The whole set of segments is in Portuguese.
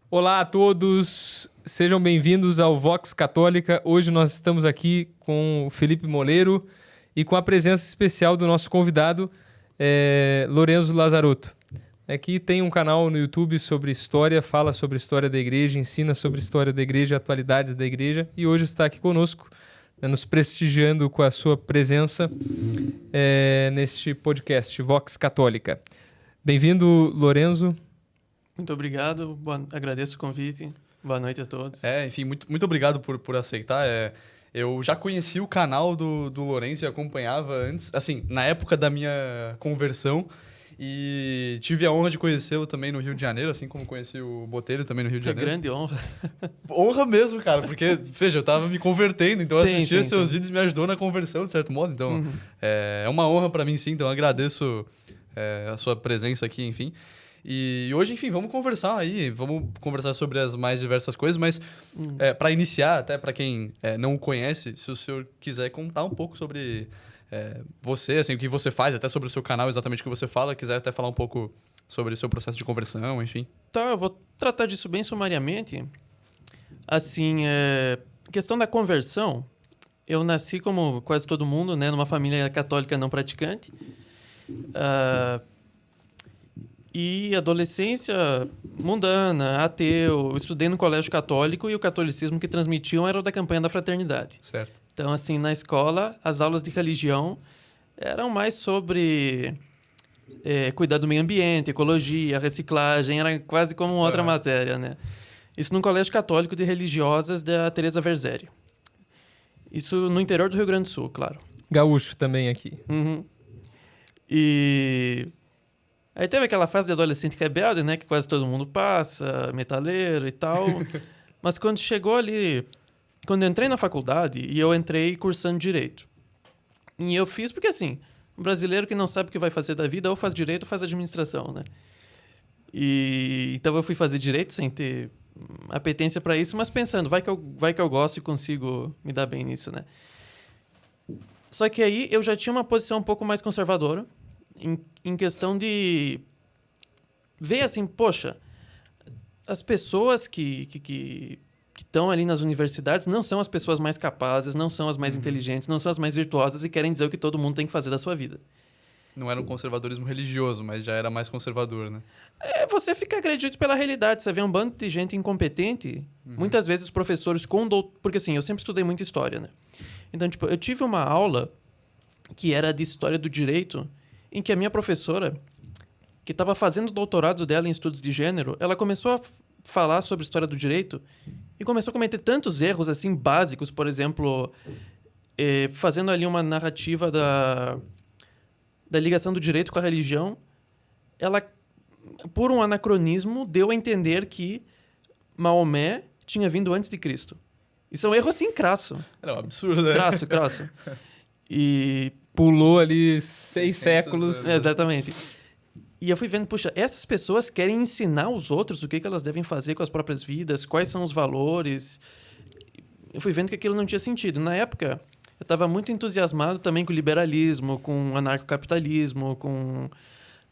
Olá a todos, sejam bem-vindos ao Vox Católica. Hoje nós estamos aqui com o Felipe Moleiro e com a presença especial do nosso convidado, Lorenzo Lazarotto. Aqui tem um canal no YouTube sobre história, fala sobre história da igreja, ensina sobre história da igreja, atualidades da igreja, e hoje está aqui conosco, nos prestigiando com a sua presença neste podcast, Vox Católica. Bem-vindo, Lorenzo. Muito obrigado, agradeço o convite, boa noite a todos. Enfim, muito obrigado por aceitar. Eu já conheci o canal do Lourenço e acompanhava antes, assim, na época da minha conversão, e tive a honra de conhecê-lo também no Rio de Janeiro, assim como conheci o Botelho também no Rio de Janeiro. Grande honra. Honra mesmo, cara, porque, veja, eu tava me convertendo, então assistir seus vídeos me ajudou na conversão, de certo modo, então é uma honra pra mim, sim, então eu agradeço a sua presença aqui, enfim. E hoje, enfim, vamos conversar sobre as mais diversas coisas, mas para iniciar, até para quem não o conhece, se o senhor quiser contar um pouco sobre você, assim, o que você faz, até sobre o seu canal, exatamente o que você fala, quiser até falar um pouco sobre o seu processo de conversão, enfim. Tá, eu vou tratar disso bem sumariamente. Assim, questão da conversão, eu nasci como quase todo mundo, né, numa família católica não praticante. E adolescência mundana, ateu, estudei no colégio católico e o catolicismo que transmitiam era o da campanha da fraternidade. Certo. Então, assim, na escola, as aulas de religião eram mais sobre cuidar do meio ambiente, ecologia, reciclagem, era quase como outra matéria, né? Isso num colégio católico de religiosas da Teresa Verzeri. Isso no interior do Rio Grande do Sul, claro. Gaúcho também aqui. Uhum. E aí teve aquela fase de adolescente rebelde, né? Que quase todo mundo passa, metaleiro e tal. Mas quando chegou ali... Quando eu entrei na faculdade, e eu entrei cursando Direito. E eu fiz porque, assim, um brasileiro que não sabe o que vai fazer da vida, ou faz Direito ou faz Administração, né? Então eu fui fazer Direito sem ter apetência para isso, mas pensando, vai que eu gosto e consigo me dar bem nisso, né? Só que aí eu já tinha uma posição um pouco mais conservadora, em questão de ver assim, poxa, as pessoas que estão ali nas universidades não são as pessoas mais capazes, não são as mais inteligentes, não são as mais virtuosas e querem dizer o que todo mundo tem que fazer da sua vida. Não era um conservadorismo religioso, mas já era mais conservador, né? Você fica agredido pela realidade. Você vê um bando de gente incompetente, muitas vezes os professores porque assim, eu sempre estudei muita história, né? Então, tipo, eu tive uma aula que era de História do Direito, em que a minha professora, que estava fazendo o doutorado dela em estudos de gênero, ela começou a falar sobre história do direito e começou a cometer tantos erros assim básicos, por exemplo, fazendo ali uma narrativa da ligação do direito com a religião. Ela, por um anacronismo, deu a entender que Maomé tinha vindo antes de Cristo. Isso é um erro assim crasso. Era um absurdo, né? Crasso. E pulou ali 6 séculos. Exatamente. E eu fui vendo, puxa, essas pessoas querem ensinar os outros o que elas devem fazer com as próprias vidas, quais são os valores. Eu fui vendo que aquilo não tinha sentido. Na época, eu estava muito entusiasmado também com o liberalismo, com o anarcocapitalismo, com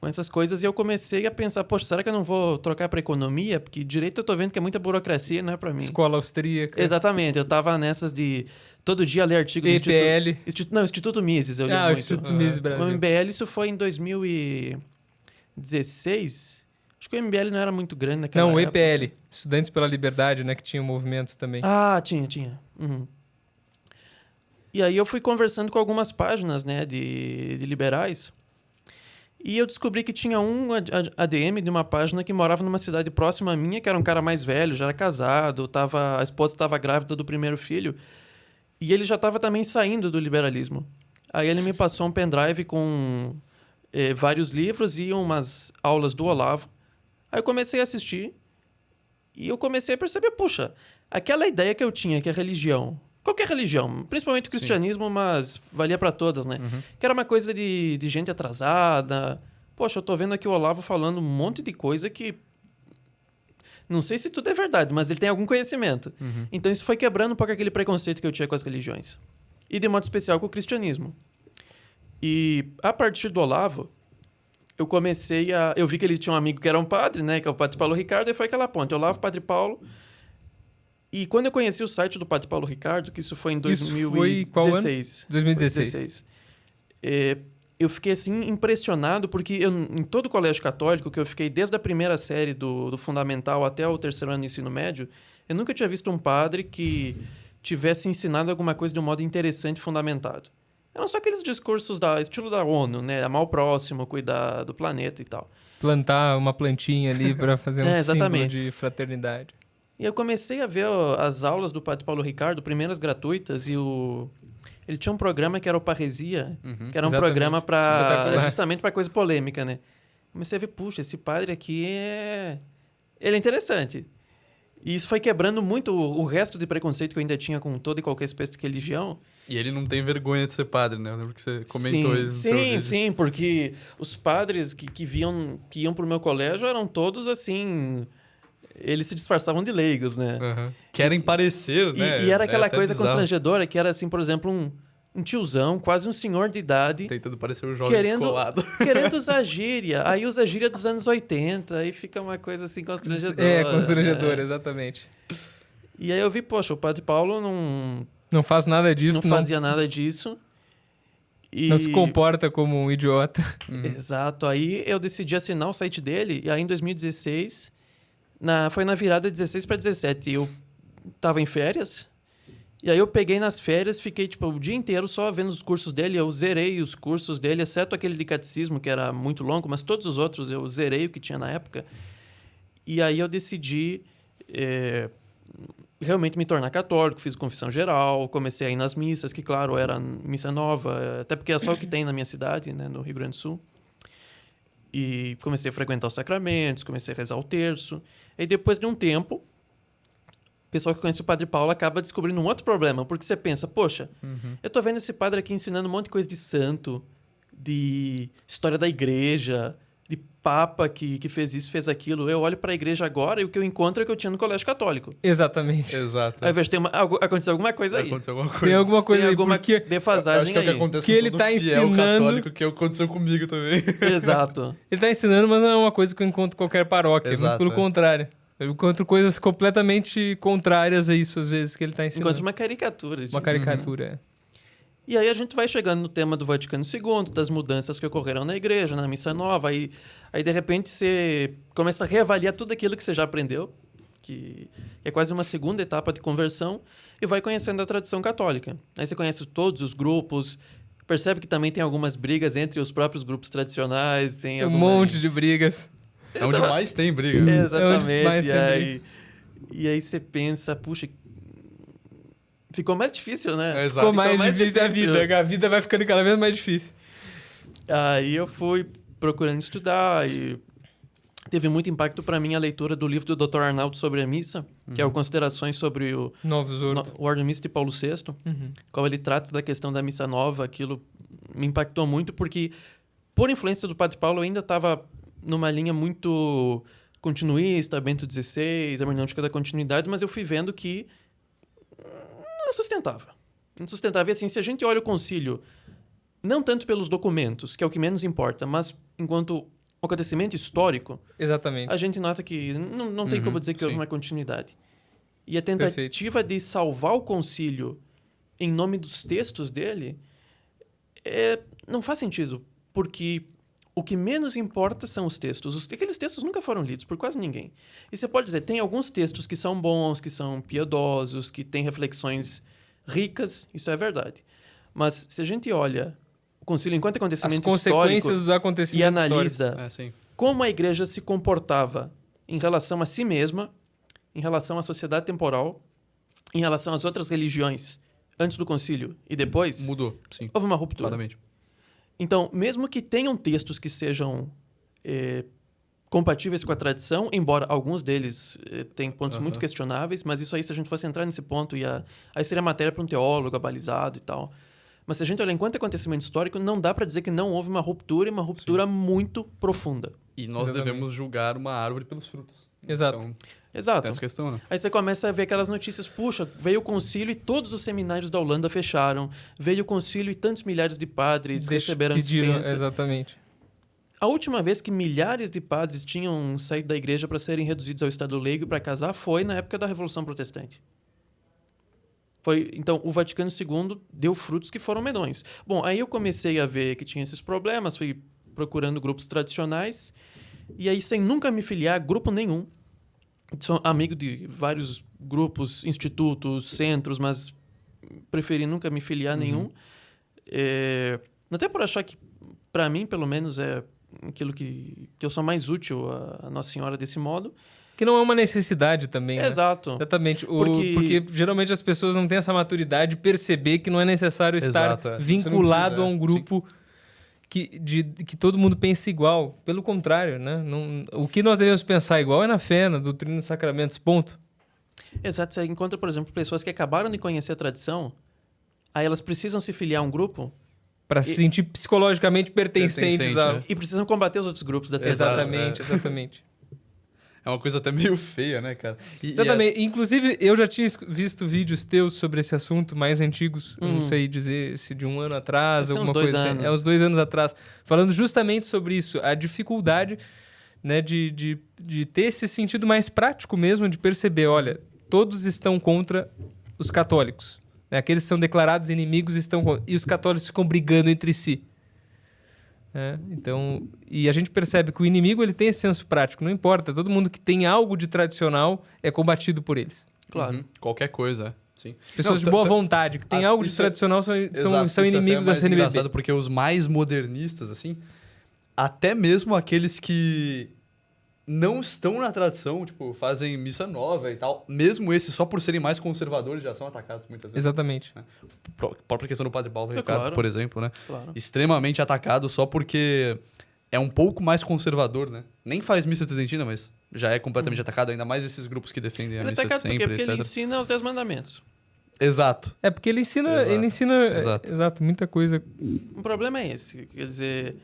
essas coisas, e eu comecei a pensar, poxa, será que eu não vou trocar para economia? Porque direito eu tô vendo que é muita burocracia, não é para mim. Escola austríaca. Exatamente, eu tava nessas de todo dia ler artigo do EPL. Instituto Mises, eu li muito. Instituto Mises Brasil. O MBL, isso foi em 2016. Acho que o MBL não era muito grande naquela época. Não, o EPL, Estudantes pela Liberdade, né, que tinha um movimento também. Ah, tinha. Uhum. E aí eu fui conversando com algumas páginas, né, de liberais, e eu descobri que tinha um ADM de uma página que morava numa cidade próxima à minha, que era um cara mais velho, já era casado, a esposa estava grávida do primeiro filho, e ele já estava também saindo do liberalismo. Aí ele me passou um pendrive com vários livros e umas aulas do Olavo. Aí eu comecei a assistir e eu comecei a perceber, puxa, aquela ideia que eu tinha que a religião, qualquer religião, principalmente o cristianismo, mas valia para todas, né? Que era uma coisa de gente atrasada. Poxa, eu tô vendo aqui o Olavo falando um monte de coisa que não sei se tudo é verdade, mas ele tem algum conhecimento. Então isso foi quebrando um pouco aquele preconceito que eu tinha com as religiões. E de modo especial com o cristianismo. E a partir do Olavo, eu vi que ele tinha um amigo que era um padre, né? Que é o Padre Paulo Ricardo, e foi aquela ponte. Eu lá, o Padre Paulo... E quando eu conheci o site do Padre Paulo Ricardo, que isso foi em 2016. Isso foi qual ano? 2016. Eu fiquei, assim, impressionado, porque em todo o colégio católico, que eu fiquei desde a primeira série do fundamental até o terceiro ano do ensino médio, eu nunca tinha visto um padre que tivesse ensinado alguma coisa de um modo interessante e fundamentado. Eram só aqueles discursos estilo da ONU, né? Amar o próximo, cuidar do planeta e tal. Plantar uma plantinha ali para fazer um símbolo de fraternidade. E eu comecei a ver as aulas do Padre Paulo Ricardo, primeiras gratuitas, e ele tinha um programa que era o Parresia, que era um programa justamente para coisa polêmica, né? Comecei a ver, puxa, esse padre aqui ele é interessante. E isso foi quebrando muito o resto de preconceito que eu ainda tinha com toda e qualquer espécie de religião. E ele não tem vergonha de ser padre, né? Eu lembro que você comentou isso no seu vídeo. Sim, porque os padres que iam pro meu colégio eram todos assim... Eles se disfarçavam de leigos, né? Querem parecer, né? E era aquela coisa constrangedora que era assim, por exemplo, um tiozão, quase um senhor de idade. Tentando parecer um jovem descolado. Querendo usar gíria. Aí usa gíria dos anos 80. Aí fica uma coisa assim constrangedora. Constrangedora, exatamente. E aí eu vi, poxa, o Padre Paulo não faz nada disso. Não fazia nada disso. Não se comporta como um idiota. Exato. Aí eu decidi assinar o site dele. E aí em 2016... foi na virada de 16 para 17. Eu tava em férias. E aí eu peguei nas férias, fiquei tipo o dia inteiro só vendo os cursos dele. Eu zerei os cursos dele, exceto aquele de catecismo, que era muito longo, mas todos os outros eu zerei o que tinha na época. E aí eu decidi realmente me tornar católico, fiz confissão geral, comecei a ir nas missas, que claro, era missa nova, até porque é só o que tem na minha cidade, né, no Rio Grande do Sul. E comecei a frequentar os sacramentos, comecei a rezar o terço. E depois de um tempo, o pessoal que conhece o Padre Paulo acaba descobrindo um outro problema. Porque você pensa, poxa, eu tô vendo esse padre aqui ensinando um monte de coisa de santo, de história da igreja, de papa que fez isso, fez aquilo. Eu olho para a igreja agora e o que eu encontro é o que eu tinha no colégio católico. Exatamente. Exato. Ao invés de aconteceu alguma coisa aí. Tem alguma coisa aí, porque defasagem acho que é o que acontece que com ele todo tá fiel ensinando... católico, que aconteceu comigo também. Exato. Ele tá ensinando, mas não é uma coisa que eu encontro em qualquer paróquia. Exato, pelo contrário. Eu encontro coisas completamente contrárias a isso, às vezes, que ele tá ensinando. Encontro uma caricatura disso. Uma caricatura, E aí a gente vai chegando no tema do Vaticano II, das mudanças que ocorreram na igreja, na missa nova. Aí de repente, você começa a reavaliar tudo aquilo que você já aprendeu, que é quase uma segunda etapa de conversão, e vai conhecendo a tradição católica. Aí você conhece todos os grupos, percebe que também tem algumas brigas entre os próprios grupos tradicionais. Tem um monte de brigas. É onde mais tem briga. Exatamente. E aí você pensa, puxa... Ficou mais difícil, né? Ficou mais difícil a vida. A vida vai ficando cada vez mais difícil. Aí eu fui procurando estudar e teve muito impacto para mim a leitura do livro do Dr. Arnaldo sobre a missa, que é o Considerações sobre o Ordem Missa de Paulo VI, como ele trata da questão da missa nova. Aquilo me impactou muito porque, por influência do Padre Paulo, eu ainda estava numa linha muito continuista, Bento XVI, hermenêutica da continuidade, mas eu fui vendo que não sustentava. Não sustentava. E assim, se a gente olha o concílio, não tanto pelos documentos, que é o que menos importa, mas enquanto acontecimento histórico, exatamente, a gente nota que não tem como dizer que houve uma continuidade. E a tentativa de salvar o concílio em nome dos textos dele não faz sentido, porque o que menos importa são os textos. Aqueles textos nunca foram lidos por quase ninguém. E você pode dizer, tem alguns textos que são bons, que são piedosos, que têm reflexões ricas, isso é verdade. Mas se a gente olha o concílio enquanto acontecimento histórico dos acontecimentos e analisa como a igreja se comportava em relação a si mesma, em relação à sociedade temporal, em relação às outras religiões, antes do concílio e depois... Mudou, sim. Houve uma ruptura. Claramente. Então, mesmo que tenham textos que sejam compatíveis com a tradição, embora alguns deles tenham pontos muito questionáveis, mas isso aí, se a gente fosse entrar nesse ponto, aí seria matéria para um teólogo abalizado e tal. Mas se a gente olhar enquanto acontecimento histórico, não dá para dizer que não houve uma ruptura, e uma ruptura muito profunda. E nós devemos julgar uma árvore pelos frutos. Exato. Então, exato. tem essa questão, né? Aí você começa a ver aquelas notícias, puxa, veio o concílio e todos os seminários da Holanda fecharam, veio o concílio e tantos milhares de padres receberam dispensa. Exatamente. A última vez que milhares de padres tinham saído da igreja para serem reduzidos ao estado leigo para casar foi na época da Revolução Protestante. Então, o Vaticano II deu frutos que foram medonhos. Bom, aí eu comecei a ver que tinha esses problemas, fui procurando grupos tradicionais, e aí, sem nunca me filiar a grupo nenhum, sou amigo de vários grupos, institutos, centros, mas preferi nunca me filiar a nenhum. Até por achar que, para mim, pelo menos, é aquilo que eu sou mais útil a Nossa Senhora desse modo. Que não é uma necessidade também, né? Exato. Exatamente. Porque geralmente as pessoas não têm essa maturidade de perceber que não é necessário estar vinculado a um grupo que todo mundo pensa igual. Pelo contrário, né? O que nós devemos pensar igual é na fé, na doutrina dos sacramentos, ponto. Exato. Você encontra, por exemplo, pessoas que acabaram de conhecer a tradição, aí elas precisam se filiar a um grupo... Para se sentir psicologicamente pertencentes a... E precisam combater os outros grupos da tradição. Exatamente. É uma coisa até meio feia, né, cara? Exatamente. Inclusive, eu já tinha visto vídeos teus sobre esse assunto, mais antigos, não sei dizer se de um ano atrás, alguma coisa assim. É uns 2 anos atrás. Falando justamente sobre isso, a dificuldade, né, de ter esse sentido mais prático mesmo, de perceber, olha, todos estão contra os católicos. Né? Aqueles que são declarados inimigos estão contra. E os católicos ficam brigando entre si. Então, e a gente percebe que o inimigo ele tem esse senso prático, não importa, todo mundo que tem algo de tradicional é combatido por eles. Claro. Qualquer coisa, sim. As pessoas de boa vontade, que tem algo de tradicional, são inimigos da CNBB. É engraçado porque os mais modernistas, assim, até mesmo aqueles que não estão na tradição, tipo, fazem missa nova e tal, mesmo esses, só por serem mais conservadores, já são atacados muitas vezes. Exatamente. Né? A própria questão do Padre Paulo Ricardo, por exemplo, né? Claro. Extremamente atacado só porque é um pouco mais conservador, né? Nem faz missa tridentina, mas já é completamente atacado, ainda mais esses grupos que defendem a missa de sempre, porque etc. ele ensina os 10 mandamentos. Exato. É porque ele ensina... Exato, muita coisa. O problema é esse, quer dizer...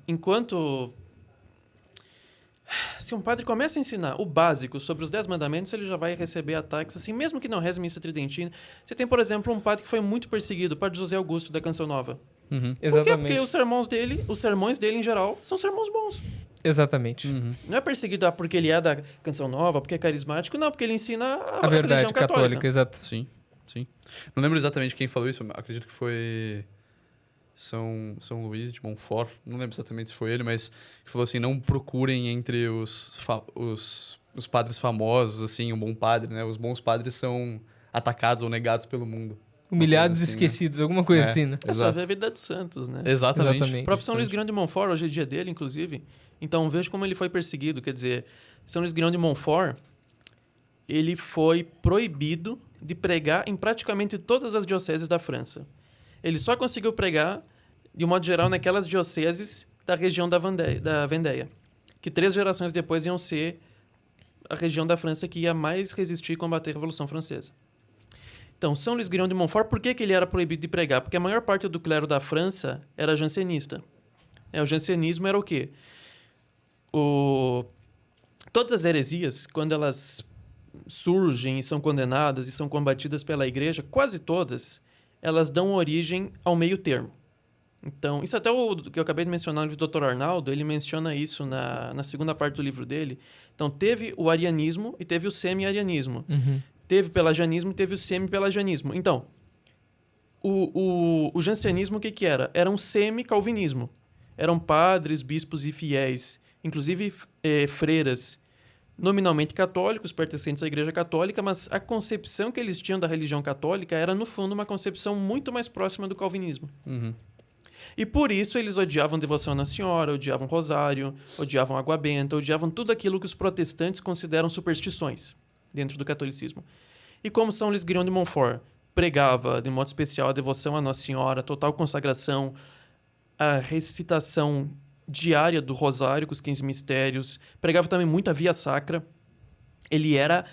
enquanto... Se um padre começa a ensinar o básico sobre os 10 mandamentos, ele já vai receber ataques, assim, mesmo que não reze missa tridentina. Você tem, por exemplo, um padre que foi muito perseguido, o padre José Augusto, da Canção Nova. Por quê? Porque os sermões dele, em geral, são sermões bons. Exatamente. Não é perseguido porque ele é da Canção Nova, porque é carismático, não, porque ele ensina a verdade religião católica. Exato. Sim. Não lembro exatamente quem falou isso, acredito que foi... São Luís de Montfort, não lembro exatamente se foi ele, mas que falou assim, não procurem entre os padres famosos, assim, um bom padre, né? Os bons padres são atacados ou negados pelo mundo. Humilhados e assim, esquecidos, né? Alguma coisa assim, né? É só ver a vida dos santos, né? Exatamente. O próprio São Luís Grão de Montfort, hoje é dia dele, inclusive. Então, veja como ele foi perseguido. Quer dizer, São Luís Grão de Montfort, ele foi proibido de pregar em praticamente todas as dioceses da França. Ele só conseguiu pregar, de um modo geral, naquelas dioceses da região da Vendéia, que 3 gerações depois iam ser a região da França que ia mais resistir e combater a Revolução Francesa. Então, São Luís Grão de Montfort, por que ele era proibido de pregar? Porque a maior parte do clero da França era jansenista. O jansenismo era o quê? Todas as heresias, quando elas surgem e são condenadas e são combatidas pela igreja, quase todas... elas dão origem ao meio termo. Então, isso até o que eu acabei de mencionar no livro do Dr. Arnaldo, ele menciona isso na segunda parte do livro dele. Então, teve o arianismo e teve o semi-arianismo. Teve o pelagianismo e teve o semi-pelagianismo. Então, o jansenismo o que era? Era um semi-calvinismo. Eram padres, bispos e fiéis, inclusive freiras, nominalmente católicos, pertencentes à Igreja Católica, mas a concepção que eles tinham da religião católica era, no fundo, uma concepção muito mais próxima do calvinismo. E por isso eles odiavam devoção à Nossa Senhora, odiavam rosário, odiavam água benta, odiavam tudo aquilo que os protestantes consideram superstições dentro do catolicismo. E como São Luís Grão de Montfort pregava, de modo especial, a devoção à Nossa Senhora, a total consagração, a recitação diária do rosário com os 15 mistérios, pregava também muito a via sacra. Ele era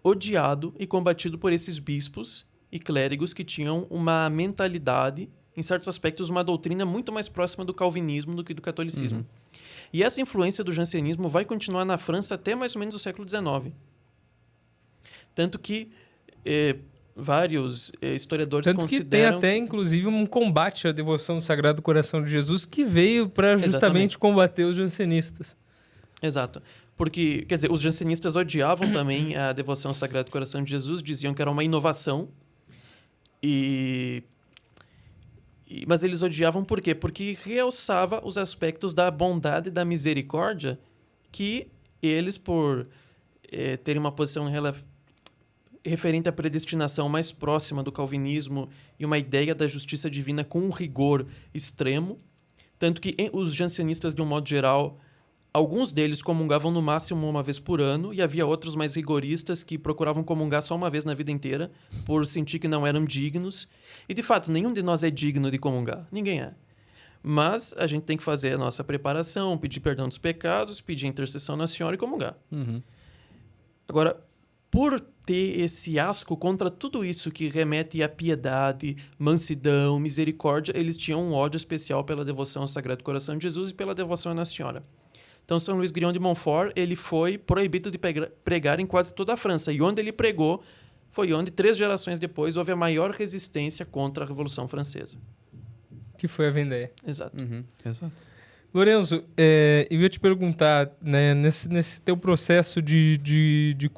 odiado e combatido por esses bispos e clérigos que tinham uma mentalidade, em certos aspectos, uma doutrina muito mais próxima do calvinismo do que do catolicismo. E essa influência do jansenismo vai continuar na França até mais ou menos o século XIX. Tanto que vários historiadores Tanto que tem até, inclusive, um combate à devoção do Sagrado Coração de Jesus que veio para justamente combater os jansenistas. Exato. Porque, quer dizer, os jansenistas odiavam também a devoção ao Sagrado Coração de Jesus, diziam que era uma inovação. Mas eles odiavam por quê? Porque realçava os aspectos da bondade e da misericórdia que eles, por terem uma posição referente à predestinação mais próxima do calvinismo e uma ideia da justiça divina com um rigor extremo, tanto que os jansenistas, de um modo geral, alguns deles comungavam no máximo uma vez por ano, e havia outros mais rigoristas que procuravam comungar só uma vez na vida inteira, por sentir que não eram dignos. E, de fato, nenhum de nós é digno de comungar. Ninguém é. Mas a gente tem que fazer a nossa preparação, pedir perdão dos pecados, pedir intercessão na Senhora e comungar. Uhum. Agora, por ter esse asco contra tudo isso que remete à piedade, mansidão, misericórdia, eles tinham um ódio especial pela devoção ao Sagrado Coração de Jesus e pela devoção à Nossa Senhora. Então, São Luís Grignon de Montfort, ele foi proibido de pregar em quase toda a França. E onde ele pregou foi onde, 3 gerações depois, houve a maior resistência contra a Revolução Francesa. Que foi a Vendée. Exato. Uhum. Exato. Lorenzo, eu ia te perguntar, né, nesse teu processo de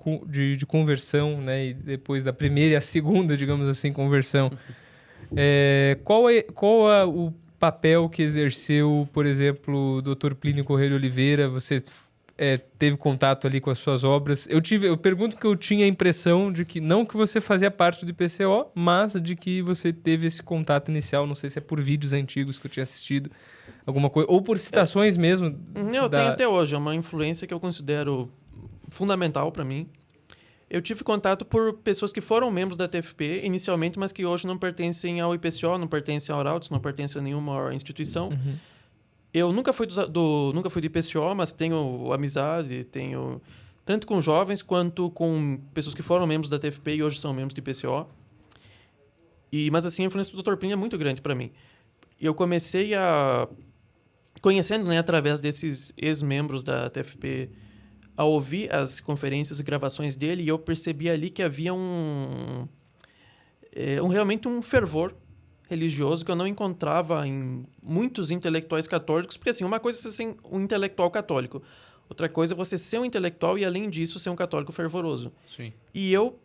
conversão, né, e depois da primeira e a segunda, digamos assim, conversão, qual é o papel que exerceu, por exemplo, o Dr. Plínio Corrêa de Oliveira? Você teve contato ali com as suas obras. Eu pergunto que eu tinha a impressão de que, não que você fazia parte do IPCO, mas de que você teve esse contato inicial, não sei se é por vídeos antigos que eu tinha assistido, alguma coisa, ou por citações mesmo. Eu tenho até hoje, é uma influência que eu considero fundamental para mim. Eu tive contato por pessoas que foram membros da TFP inicialmente, mas que hoje não pertencem ao IPCO, não pertencem ao Arautos, não pertencem a nenhuma instituição. Uhum. Eu nunca fui do IPCO, mas tenho amizade, tenho tanto com jovens quanto com pessoas que foram membros da TFP e hoje são membros do IPCO. Mas assim, a influência do Dr. Plínio é muito grande para mim. Eu comecei conhecendo, né, através desses ex-membros da TFP, a ouvir as conferências e gravações dele, e eu percebi ali que havia realmente um fervor religioso que eu não encontrava em muitos intelectuais católicos, porque assim, uma coisa é você ser um intelectual católico, outra coisa é você ser um intelectual e, além disso, ser um católico fervoroso. Sim. E eu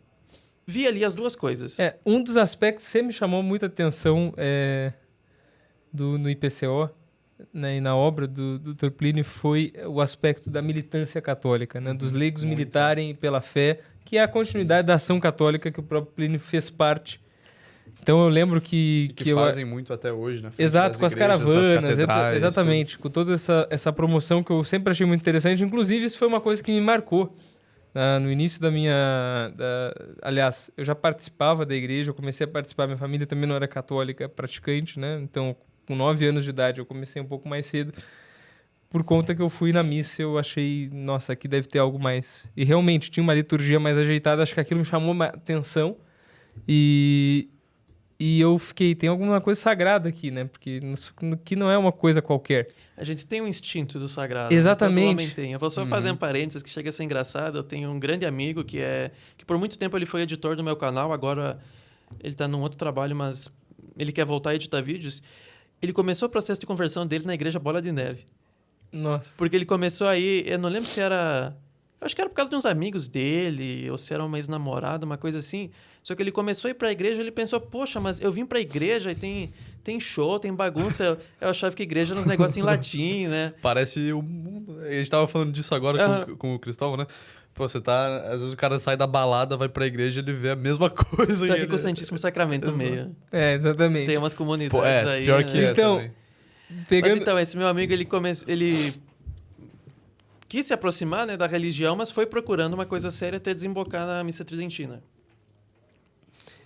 vi ali as duas coisas. Um dos aspectos que sempre me chamou muita atenção no IPCO, né, e na obra do Dr. Plínio, foi o aspecto da militância católica, né, dos leigos militarem pela fé, que é a continuidade da ação católica que o próprio Plínio fez parte. Então eu lembro que fazem muito até hoje, né? Exato, com as caravanas, exatamente, com toda essa promoção que eu sempre achei muito interessante. Inclusive, isso foi uma coisa que me marcou. No início da minha... Aliás, eu já participava da igreja, eu comecei a participar, minha família também não era católica praticante, né? Então, com 9 anos de idade, eu comecei um pouco mais cedo. Por conta que eu fui na missa, eu achei, nossa, aqui deve ter algo mais. E realmente, tinha uma liturgia mais ajeitada, acho que aquilo me chamou a atenção. E eu fiquei, tem alguma coisa sagrada aqui, né? Porque que não é uma coisa qualquer. A gente tem um instinto do sagrado. Exatamente. Todo homem tem. Eu vou só fazer um parênteses que chega a ser engraçado. Eu tenho um grande amigo que por muito tempo ele foi editor do meu canal, agora ele está num outro trabalho, mas ele quer voltar a editar vídeos. Ele começou o processo de conversão dele na Igreja Bola de Neve. Nossa. Porque ele começou aí, eu não lembro se era... Eu acho que era por causa de uns amigos dele, ou se era uma ex-namorada, uma coisa assim. Só que ele começou a ir pra igreja e ele pensou, poxa, mas eu vim pra igreja e tem show, tem bagunça. Eu achava que igreja era uns negócios em latim, né? Parece o mundo. A gente tava falando disso agora com o Cristóvão, né? Pô, às vezes o cara sai da balada, vai pra igreja e ele vê a mesma coisa. Só que com o Santíssimo Sacramento no meio. Exatamente. Tem umas comunidades aí. Pior que então, também. Pegando... Mas então, esse meu amigo, ele quis se aproximar, né, da religião, mas foi procurando uma coisa séria até desembocar na missa tridentina.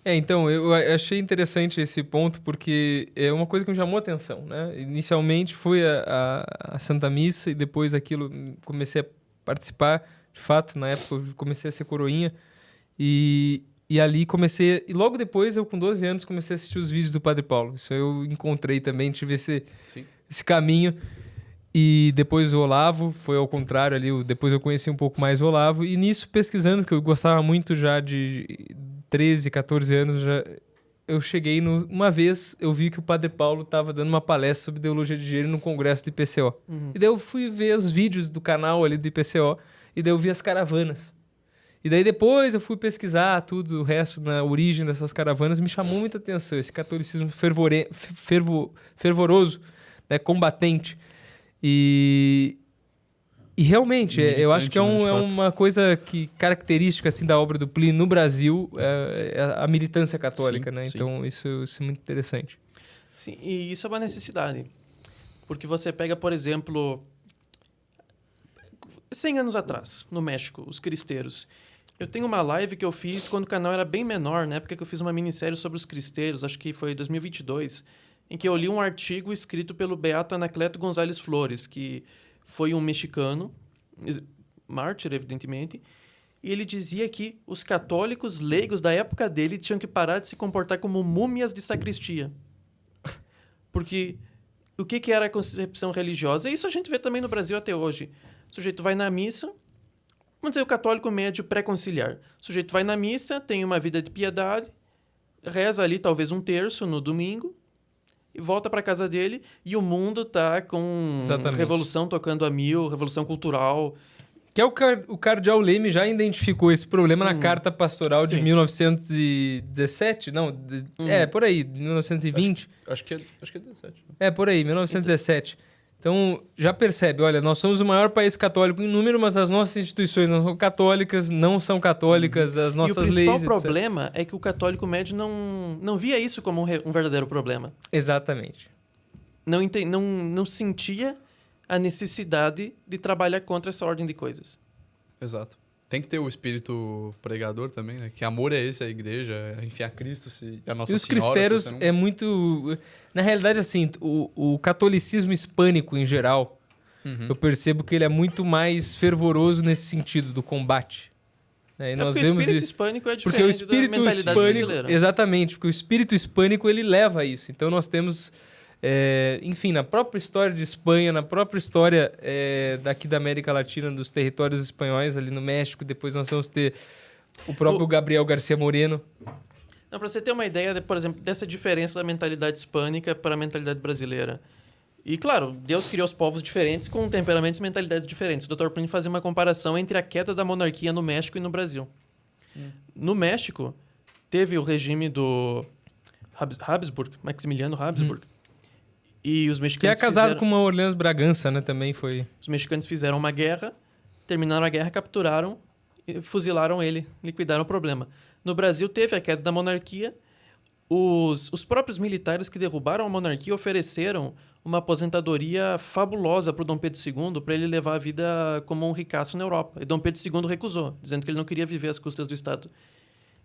Então, eu achei interessante esse ponto, porque é uma coisa que me chamou a atenção, né? Inicialmente foi a Santa Missa, e depois aquilo comecei a participar, de fato, na época eu comecei a ser coroinha, e ali comecei... E logo depois, eu com 12 anos, comecei a assistir os vídeos do Padre Paulo. Isso eu encontrei também, tive esse caminho. E depois o Olavo, foi ao contrário ali, depois eu conheci um pouco mais o Olavo, e nisso pesquisando, que eu gostava muito já de 13, 14 anos, eu cheguei uma vez, eu vi que o Padre Paulo estava dando uma palestra sobre ideologia de gênero no congresso do IPCO. E daí eu fui ver os vídeos do canal ali do IPCO, e daí eu vi as caravanas. E daí depois eu fui pesquisar tudo, o resto, na origem dessas caravanas, me chamou muita atenção, esse catolicismo fervoroso, né, combatente. E realmente, eu acho que é uma coisa que característica assim, da obra do Plínio no Brasil, é a militância católica, sim, né? sim. Então isso é muito interessante. Sim, e isso é uma necessidade. Porque você pega, por exemplo, 100 anos atrás, no México, os cristeiros. Eu tenho uma live que eu fiz quando o canal era bem menor, na época que eu fiz uma minissérie sobre os cristeiros, acho que foi em 2022, em que eu li um artigo escrito pelo Beato Anacleto González Flores, que foi um mexicano, mártir, evidentemente, e ele dizia que os católicos leigos da época dele tinham que parar de se comportar como múmias de sacristia. Porque o que era a concepção religiosa? E isso a gente vê também no Brasil até hoje. O sujeito vai na missa, vamos dizer o católico médio pré-conciliar. O sujeito vai na missa, tem uma vida de piedade, reza ali talvez um terço no domingo, e volta para casa dele, e o mundo tá com revolução tocando a mil, revolução cultural. Que é o cardeal Leme já identificou esse problema na Carta Pastoral de 1917? Não, por aí, 1920. Acho que é 17. Por aí, 1917. Então, já percebe, olha, nós somos o maior país católico em número, mas as nossas instituições não são católicas, as nossas leis, E o principal problema é que o católico médio não via isso como um verdadeiro problema. Exatamente. Não sentia a necessidade de trabalhar contra essa ordem de coisas. Exato. Tem que ter o espírito pregador também, né? Que amor é esse, a igreja, enfim, a Cristo, a Nossa Senhora. E os cristeiros é muito... Na realidade, assim, o catolicismo hispânico em geral, eu percebo que ele é muito mais fervoroso nesse sentido do combate. E nós vemos o espírito hispânico é diferente porque o espírito da mentalidade brasileira. Exatamente, porque o espírito hispânico ele leva a isso. Então nós temos... enfim, na própria história de Espanha, na própria história daqui da América Latina, dos territórios espanhóis, ali no México, depois nós vamos ter o próprio Gabriel García Moreno. Para você ter uma ideia, por exemplo, dessa diferença da mentalidade hispânica para a mentalidade brasileira. E, claro, Deus criou os povos diferentes com temperamentos e mentalidades diferentes. O Dr. Plínio fazia uma comparação entre a queda da monarquia no México e no Brasil. No México, teve o regime do Habsburg, Maximiliano Habsburg. E os mexicanos que é casado com uma Orleans Bragança, né? Também foi... Os mexicanos fizeram uma guerra, terminaram a guerra, capturaram, fuzilaram ele, liquidaram o problema. No Brasil teve a queda da monarquia. Os próprios militares que derrubaram a monarquia ofereceram uma aposentadoria fabulosa para o Dom Pedro II, para ele levar a vida como um ricaço na Europa. E Dom Pedro II recusou, dizendo que ele não queria viver às custas do Estado.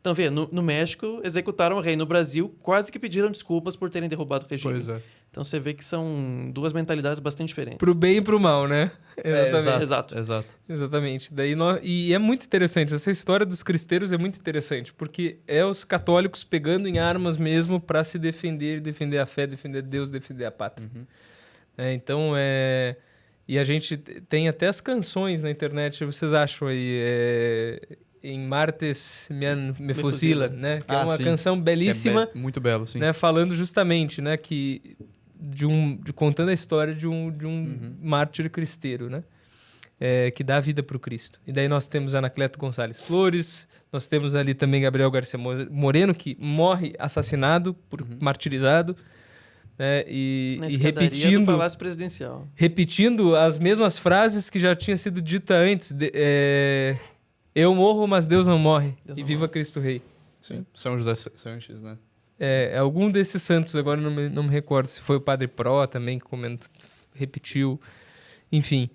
Então, vê, no México, executaram o rei. No Brasil, quase que pediram desculpas por terem derrubado o regime. Pois é. Então, você vê que são duas mentalidades bastante diferentes. Pro bem e pro mal, né? Exato. Exatamente. E é muito interessante. Essa história dos cristeiros é muito interessante, porque é os católicos pegando em armas mesmo para se defender a fé, defender Deus, defender a pátria. Então, E a gente tem até as canções na internet, vocês acham aí... Em Martes me Fusila, né? Que é uma canção belíssima. Muito belo, sim. Né? Falando justamente, né? Que contando a história de um mártir cristeiro, né? Que dá a vida para o Cristo. E daí nós temos Anacleto González Flores, nós temos ali também Gabriel García Moreno, que morre assassinado, martirizado, né? E repetindo... do Palácio Presidencial. Repetindo as mesmas frases que já tinha sido dita antes... Eu morro, mas Deus não morre. E viva Cristo Rei. Sim. São José Sanches, né? Algum desses santos, agora não me recordo se foi o Padre Pró também que repetiu. Enfim.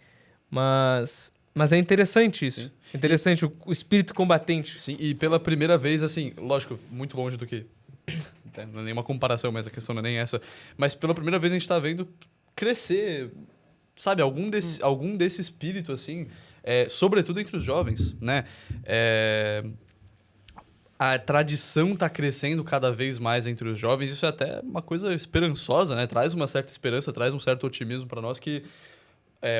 Mas é interessante isso. Sim. Interessante o espírito combatente. Sim, e pela primeira vez, assim, lógico, muito longe do que... Não é nenhuma comparação, mas a questão não é nem essa. Mas pela primeira vez a gente está vendo crescer, sabe, algum desse espírito, assim... sobretudo entre os jovens, né? A tradição está crescendo cada vez mais entre os jovens. Isso é até uma coisa esperançosa, né? Traz uma certa esperança, traz um certo otimismo para nós que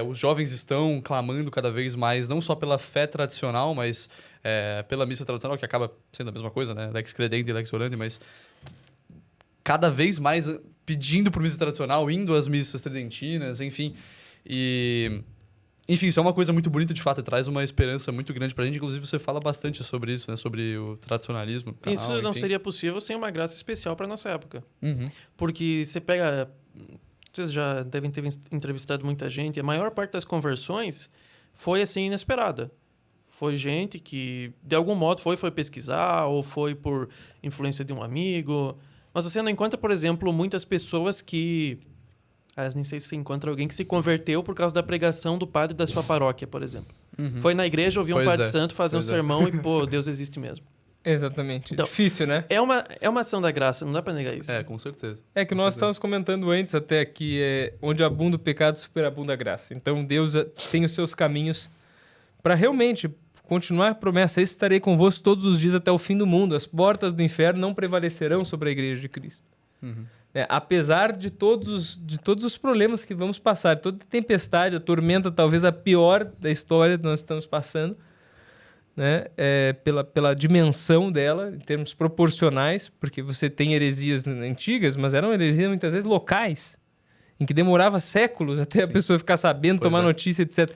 os jovens estão clamando cada vez mais, não só pela fé tradicional, mas pela missa tradicional, que acaba sendo a mesma coisa, né? Lex credende e lex orandi, mas cada vez mais pedindo por missa tradicional, indo às missas tridentinas, enfim. Enfim, isso é uma coisa muito bonita, de fato, e traz uma esperança muito grande pra gente. Inclusive, você fala bastante sobre isso, né? Sobre o tradicionalismo no canal, isso não enfim. seria possível sem uma graça especial para nossa época. Uhum. Porque você pega... Vocês já devem ter entrevistado muita gente. A maior parte das conversões foi, assim, inesperada. Foi gente que, de algum modo, foi pesquisar ou foi por influência de um amigo. Mas você não encontra, por exemplo, muitas pessoas que... nem sei se você encontra alguém que se converteu por causa da pregação do padre da sua paróquia, por exemplo. Uhum. Foi na igreja, ouviu um padre santo fazer um Pois é. sermão e, pô, Deus existe mesmo. Exatamente. Então, difícil, né? É uma ação da graça, não dá pra negar isso. Com certeza. É que nós estávamos comentando antes até que onde abunda o pecado, superabunda a graça. Então Deus tem os seus caminhos para realmente continuar a promessa. Eu estarei convosco todos os dias até o fim do mundo. As portas do inferno não prevalecerão sobre a igreja de Cristo. Uhum. Apesar de todos os problemas que vamos passar, toda a tempestade, a tormenta, talvez a pior da história que nós estamos passando, né? Pela dimensão dela, em termos proporcionais, porque você tem heresias antigas, mas eram heresias muitas vezes locais, em que demorava séculos até a pessoa ficar sabendo, tomar notícia, etc.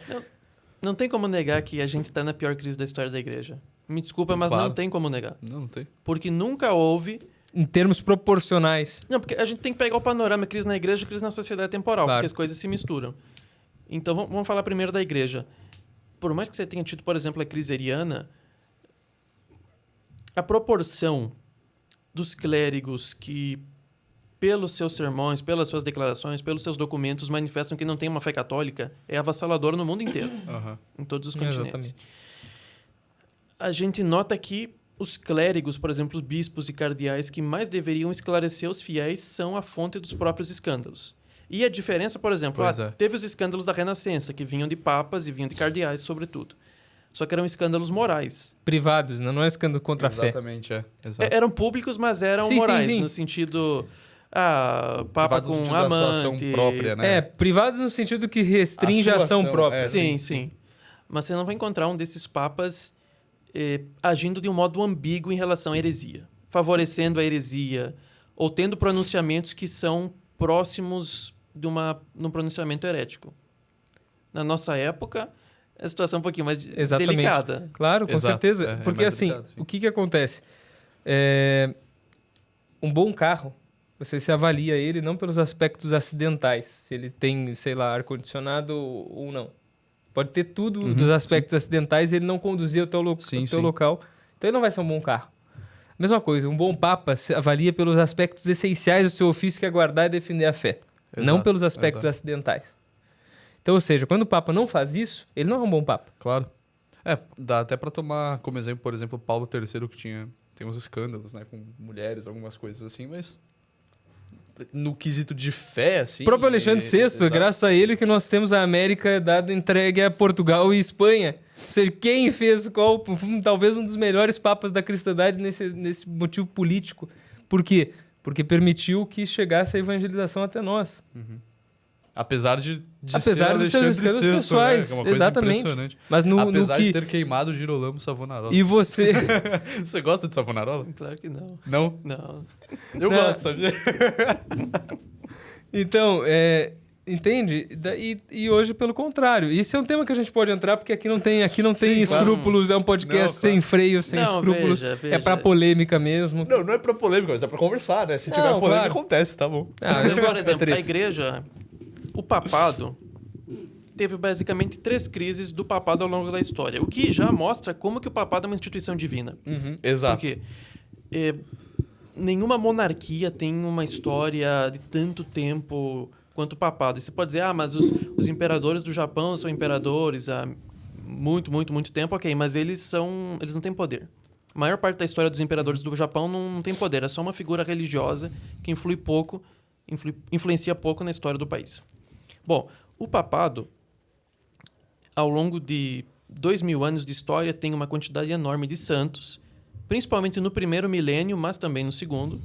Não tem como negar que a gente está na pior crise da história da igreja. Me desculpa, mas Claro. não tem como negar. Não tem. Porque nunca houve... Em termos proporcionais. Não, porque a gente tem que pegar o panorama, crise na igreja e crise na sociedade temporal, Claro. porque as coisas se misturam. Então, vamos falar primeiro da igreja. Por mais que você tenha tido, por exemplo, a crise ariana, a proporção dos clérigos que, pelos seus sermões, pelas suas declarações, pelos seus documentos, manifestam que não tem uma fé católica é avassaladora no mundo inteiro, em todos os continentes. Exatamente. A gente nota que os clérigos, por exemplo, os bispos e cardeais que mais deveriam esclarecer os fiéis são a fonte dos próprios escândalos. E a diferença, por exemplo, teve os escândalos da Renascença, que vinham de papas e vinham de cardeais, sobretudo. Só que eram escândalos morais. Privados, não é escândalo contra a fé. Exatamente, Exato. Eram públicos, mas eram morais, no sentido... papa Privados no com sentido da sua ação amante... própria, né? Privados no sentido que restringe a sua ação ação, própria. Sim. Mas você não vai encontrar um desses papas agindo de um modo ambíguo em relação à heresia, favorecendo a heresia, ou tendo pronunciamentos que são próximos de um pronunciamento herético. Na nossa época, a situação é um pouquinho mais delicada. Claro, com certeza. Porque assim, delicado, o que acontece? Um bom carro, você se avalia ele não pelos aspectos acidentais, se ele tem, sei lá, ar-condicionado ou não. Pode ter tudo dos aspectos acidentais e ele não conduzir ao teu local. Então ele não vai ser um bom carro. Mesma coisa, um bom papa se avalia pelos aspectos essenciais do seu ofício, que é guardar e defender a fé. Não pelos aspectos acidentais. Então, ou seja, quando o papa não faz isso, ele não é um bom papa. Claro. Dá até pra tomar como exemplo, por exemplo, Paulo III, que tem uns escândalos, né, com mulheres, algumas coisas assim, mas no quesito de fé, assim... O próprio Alexandre VI, graças a ele que nós temos a América dada entregue a Portugal e Espanha. Ou seja, quem fez talvez um dos melhores papas da cristandade nesse motivo político. Por quê? Porque permitiu que chegasse a evangelização até nós. Apesar dos seus escândalos pessoais. Né? É uma coisa exatamente. Impressionante. Mas apesar de ter queimado o Girolamo Savonarola. E você... Você gosta de Savonarola? Claro que não. Não? Não. Eu gosto, sabia? Então, entende? E hoje, pelo contrário. Isso é um tema que a gente pode entrar, porque aqui não tem escrúpulos. Claro. É um podcast sem freio, sem escrúpulos. Veja. É pra polêmica mesmo. Não é pra polêmica, mas é pra conversar, né? Se tiver polêmica, claro. Acontece, tá bom. Por exemplo, a igreja... O papado teve basicamente 3 crises do papado ao longo da história, o que já mostra como que o papado é uma instituição divina. Exato. Porque nenhuma monarquia tem uma história de tanto tempo quanto o papado. E você pode dizer, mas os imperadores do Japão são imperadores há muito, muito, muito tempo. Ok, mas eles não têm poder. A maior parte da história dos imperadores do Japão não tem poder. É só uma figura religiosa que influencia pouco na história do país. Bom, o papado, ao longo de 2000 anos de história, tem uma quantidade enorme de santos, principalmente no primeiro milênio, mas também no segundo.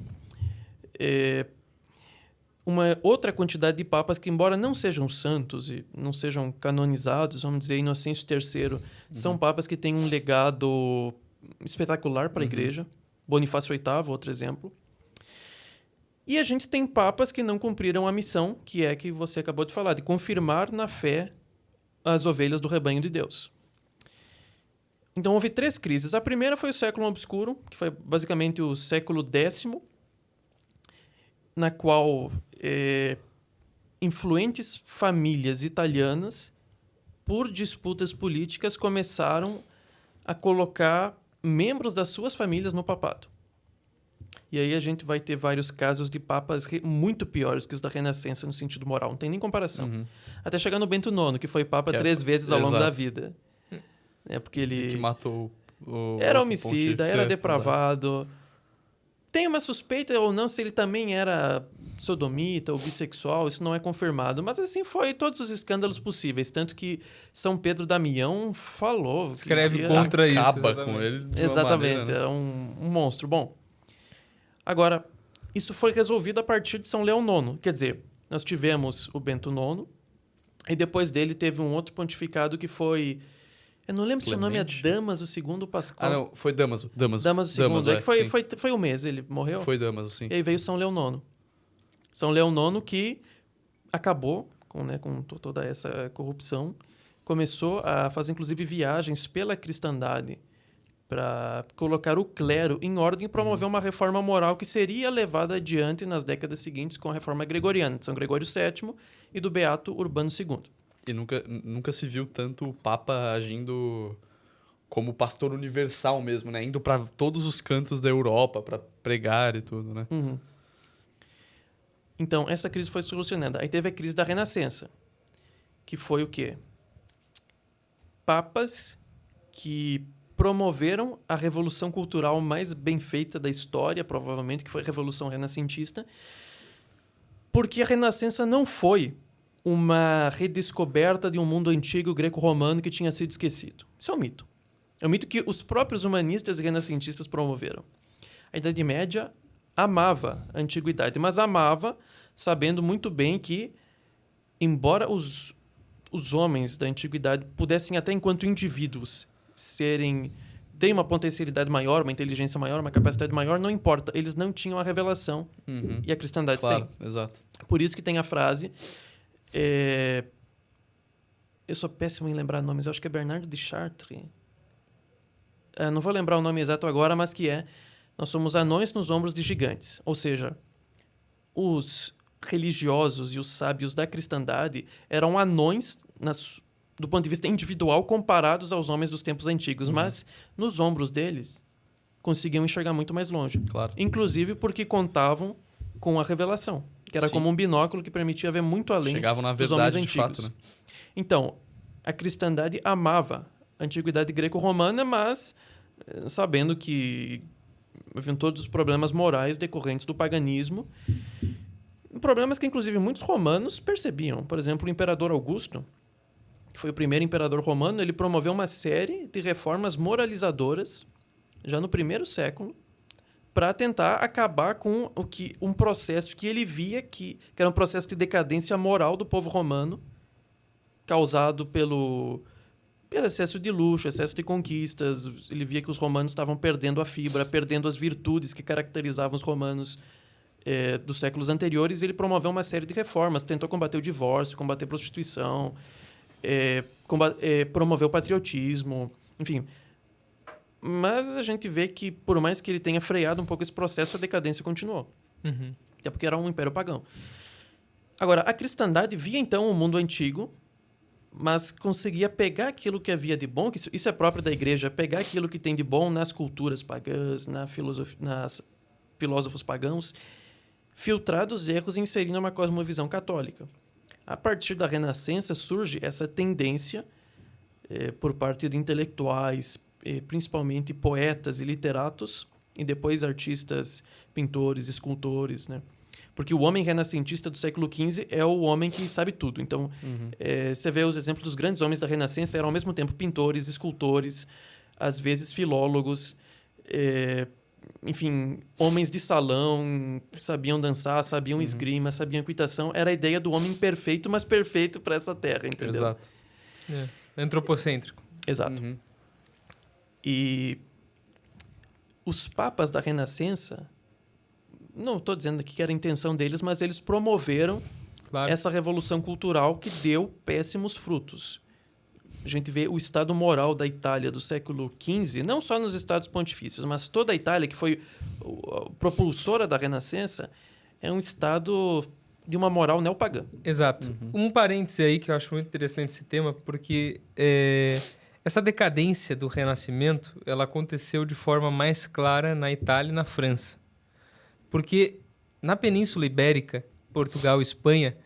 uma outra quantidade de papas que, embora não sejam santos e não sejam canonizados, vamos dizer, Inocêncio III, são papas que têm um legado espetacular para a igreja. Bonifácio VIII, outro exemplo. E a gente tem papas que não cumpriram a missão, que é que você acabou de falar, de confirmar na fé as ovelhas do rebanho de Deus. Então, houve 3 crises. A primeira foi o século obscuro, que foi basicamente o século X, na qual influentes famílias italianas, por disputas políticas, começaram a colocar membros das suas famílias no papado. E aí a gente vai ter vários casos de papas muito piores que os da Renascença no sentido moral. Não tem nem comparação. Até chegar no Bento IX, que foi papa 3 vezes ao longo da vida. Porque ele... Que matou o era homicida, era depravado. Exato. Tem uma suspeita ou não se ele também era sodomita ou bissexual, isso não é confirmado. Mas assim foi todos os escândalos possíveis. Tanto que São Pedro Damião falou... Escreve contra isso. Acaba com ele. Exatamente, maneira, né? era um monstro. Bom, agora, isso foi resolvido a partir de São Leão IX. Quer dizer, nós tivemos o Bento IX e depois dele teve um outro pontificado que foi... Eu não lembro se o nome é Damaso II Pascoal. Ah, não. Foi Damaso. Damaso II. Que foi um mês, ele morreu. Foi Damaso, sim. E aí veio São Leão IX. São Leão IX que acabou com toda essa corrupção. Começou a fazer, inclusive, viagens pela cristandade para colocar o clero em ordem e promover uma reforma moral que seria levada adiante nas décadas seguintes com a reforma gregoriana de São Gregório VII e do Beato Urbano II. E nunca se viu tanto o Papa agindo como pastor universal mesmo, né? Indo para todos os cantos da Europa para pregar e tudo, né? Então, essa crise foi solucionada. Aí teve a crise da Renascença, que foi o quê? Papas que promoveram a revolução cultural mais bem feita da história, provavelmente, que foi a Revolução Renascentista, porque a Renascença não foi uma redescoberta de um mundo antigo greco-romano que tinha sido esquecido. Isso é um mito. É um mito que os próprios humanistas renascentistas promoveram. A Idade Média amava a Antiguidade, mas amava sabendo muito bem que, embora os homens da Antiguidade pudessem até enquanto indivíduos terem uma potencialidade maior, uma inteligência maior, uma capacidade maior, não importa. Eles não tinham a revelação e a cristandade claro, tem. Exato. Por isso que tem a frase... Eu sou péssimo em lembrar nomes. Eu acho que é Bernardo de Chartres. Não vou lembrar o nome exato agora, mas que nós somos anões nos ombros de gigantes. Ou seja, os religiosos e os sábios da cristandade eram anões do ponto de vista individual comparados aos homens dos tempos antigos. Mas nos ombros deles conseguiam enxergar muito mais longe. Claro. Inclusive porque contavam com a revelação, que era como um binóculo que permitia ver muito além dos homens antigos. Fato, né? Então, a cristandade amava a antiguidade greco-romana, mas sabendo que haviam todos os problemas morais decorrentes do paganismo, problemas que, inclusive, muitos romanos percebiam. Por exemplo, o imperador Augusto, que foi o primeiro imperador romano, ele promoveu uma série de reformas moralizadoras, já no primeiro século, para tentar acabar com um processo que ele via que era um processo de decadência moral do povo romano, causado pelo excesso de luxo, excesso de conquistas. Ele via que os romanos estavam perdendo a fibra, perdendo as virtudes que caracterizavam os romanos dos séculos anteriores, e ele promoveu uma série de reformas, tentou combater o divórcio, combater a prostituição, promover o patriotismo, enfim... Mas a gente vê que, por mais que ele tenha freado um pouco esse processo, a decadência continuou. Até porque era um império pagão. Agora, a cristandade via, então, o mundo antigo, mas conseguia pegar aquilo que havia de bom, que isso é próprio da igreja, pegar aquilo que tem de bom nas culturas pagãs, nas filósofos pagãos, filtrar dos erros e inserir numa cosmovisão católica. A partir da Renascença surge essa tendência, por parte de intelectuais, principalmente poetas e literatos, e depois artistas, pintores, escultores, né? Porque o homem renascentista do século XV é o homem que sabe tudo. Então, você vê os exemplos dos grandes homens da Renascença, eram ao mesmo tempo pintores, escultores, às vezes filólogos, enfim, homens de salão, sabiam dançar, sabiam esgrima, sabiam equitação. Era a ideia do homem perfeito, mas perfeito para essa terra, entendeu? Exato. Antropocêntrico. Exato. E os papas da Renascença, não estou dizendo aqui que era a intenção deles, mas eles promoveram essa revolução cultural que deu péssimos frutos. A gente vê o estado moral da Itália do século XV, não só nos estados pontifícios, mas toda a Itália, que foi a propulsora da Renascença, é um estado de uma moral neopagã. Exato. Um parêntese aí que eu acho muito interessante esse tema, porque essa decadência do Renascimento, ela aconteceu de forma mais clara na Itália e na França. Porque na Península Ibérica, Portugal e Espanha,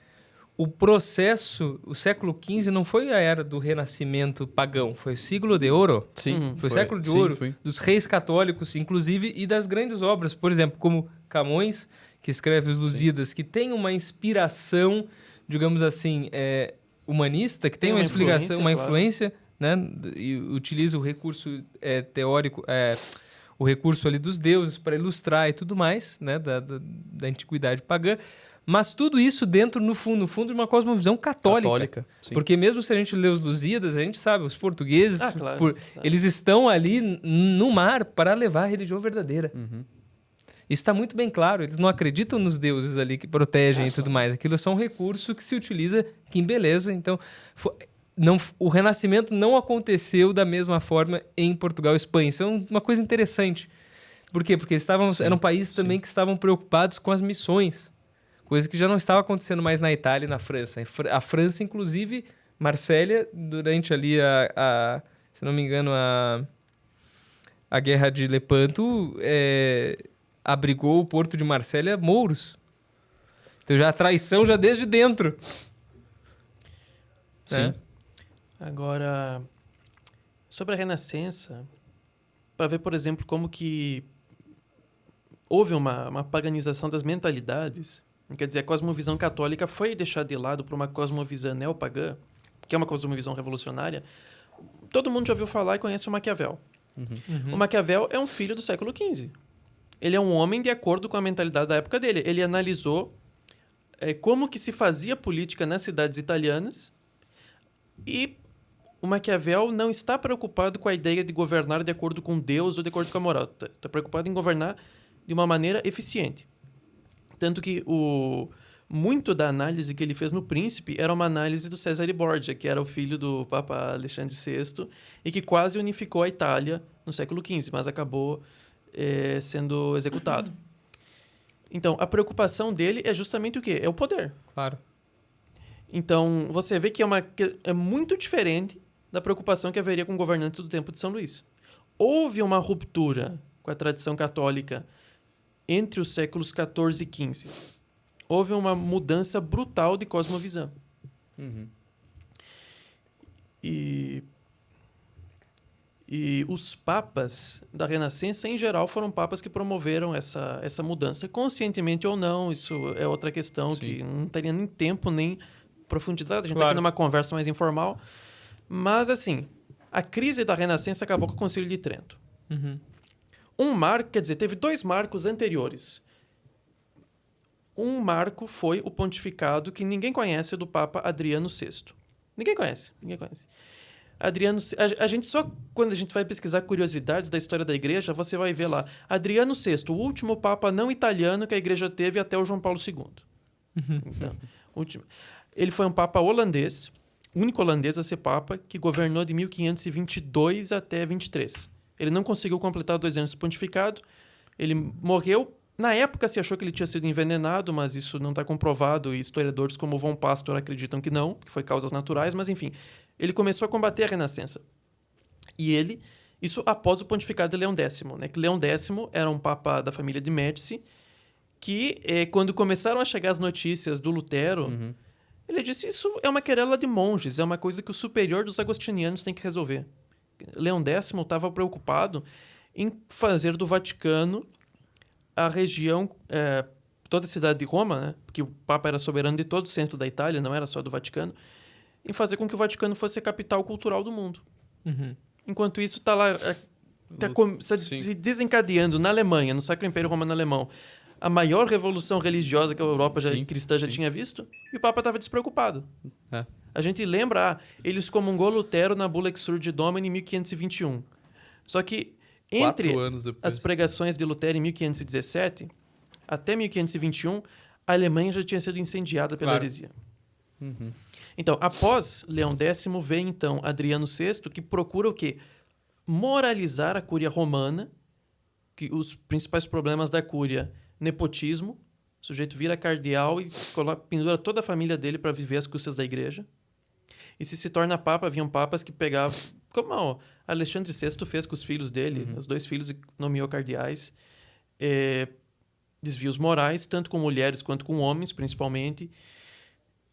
o processo, o século XV não foi a era do renascimento pagão, foi o século de ouro. Sim. Foi o século de ouro dos reis católicos, inclusive, e das grandes obras, por exemplo, como Camões, que escreve os Lusíadas, que tem uma inspiração, digamos assim, humanista, que tem uma explicação, uma influência, né? E utiliza o recurso teórico, o recurso ali dos deuses para ilustrar e tudo mais, né? Da antiguidade pagã. Mas tudo isso dentro, no fundo, de uma cosmovisão católica. Porque mesmo se a gente lê os Lusíadas, a gente sabe, os portugueses, eles estão ali no mar para levar a religião verdadeira. Isso está muito bem claro. Eles não acreditam nos deuses ali que protegem e tudo mais. Aquilo é só um recurso que se utiliza, que embeleza. Então, o Renascimento não aconteceu da mesma forma em Portugal e Espanha. Isso é uma coisa interessante. Por quê? Porque eram países também que estavam preocupados com as missões. Coisa que já não estava acontecendo mais na Itália e na França. A França, inclusive, Marsella, durante ali se não me engano, a Guerra de Lepanto, abrigou o porto de Marsella mouros. Então já a traição já desde dentro. Sim. Agora, sobre a Renascença, para ver, por exemplo, como que houve uma paganização das mentalidades. Quer dizer, a cosmovisão católica foi deixada de lado para uma cosmovisão neopagã, que é uma cosmovisão revolucionária. Todo mundo já ouviu falar e conhece o Maquiavel. O Maquiavel é um filho do século XV. Ele é um homem de acordo com a mentalidade da época dele. Ele analisou como que se fazia política nas cidades italianas e o Maquiavel não está preocupado com a ideia de governar de acordo com Deus ou de acordo com a moral. Está preocupado em governar de uma maneira eficiente. Tanto que muito da análise que ele fez no Príncipe era uma análise do Cesare Borgia, que era o filho do Papa Alexandre VI e que quase unificou a Itália no século XV, mas acabou sendo executado. Então, a preocupação dele é justamente o quê? É o poder. Claro. Então, você vê que é muito diferente da preocupação que haveria com o governante do tempo de São Luís. Houve uma ruptura com a tradição católica entre os séculos XIV e XV. Houve uma mudança brutal de cosmovisão. E os papas da Renascença, em geral, foram papas que promoveram essa mudança. Conscientemente ou não, isso é outra questão que não teria nem tempo, nem profundidade. A gente está aqui numa conversa mais informal. Mas, assim, a crise da Renascença acabou com o Concílio de Trento. Um marco, quer dizer, teve 2 marcos anteriores. Um marco foi o pontificado que ninguém conhece do Papa Adriano VI. Ninguém conhece. Adriano, a gente só, quando a gente vai pesquisar curiosidades da história da igreja, você vai ver lá, Adriano VI, o último Papa não italiano que a igreja teve até o João Paulo II. Então, ele foi um Papa holandês, único holandês a ser Papa, que governou de 1522 até 23. Ele não conseguiu completar 2 anos de pontificado. Ele morreu. Na época se achou que ele tinha sido envenenado, mas isso não está comprovado e historiadores como Von Pastor acreditam que não, que foi causas naturais, mas enfim. Ele começou a combater a Renascença. E isso após o pontificado de Leão X, né? Que Leão X era um papa da família de Médici, que quando começaram a chegar as notícias do Lutero, ele disse, isso é uma querela de monges, é uma coisa que o superior dos agostinianos tem que resolver. Leão X estava preocupado em fazer do Vaticano a região, toda a cidade de Roma, né? Porque o Papa era soberano de todo o centro da Itália, não era só do Vaticano, em fazer com que o Vaticano fosse a capital cultural do mundo. Enquanto isso, está lá se desencadeando na Alemanha, no Sacro Império Romano Alemão, a maior revolução religiosa que a Europa cristã já tinha visto, e o Papa estava despreocupado. A gente lembra, ele excomungou Lutero na Bula Exsurdi Domini em 1521. Só que entre as pregações de Lutero em 1517 até 1521, a Alemanha já tinha sido incendiada pela heresia. Uhum. Então, após Leão X, vem então Adriano VI, que procura o quê? Moralizar a Cúria Romana, que os principais problemas da Cúria, nepotismo, o sujeito vira cardeal e pendura toda a família dele para viver às custas da igreja. E se torna papa, haviam papas que pegavam, como Alexandre VI fez com os filhos dele, os 2 filhos, e nomeou cardeais, desvios morais, tanto com mulheres quanto com homens, principalmente,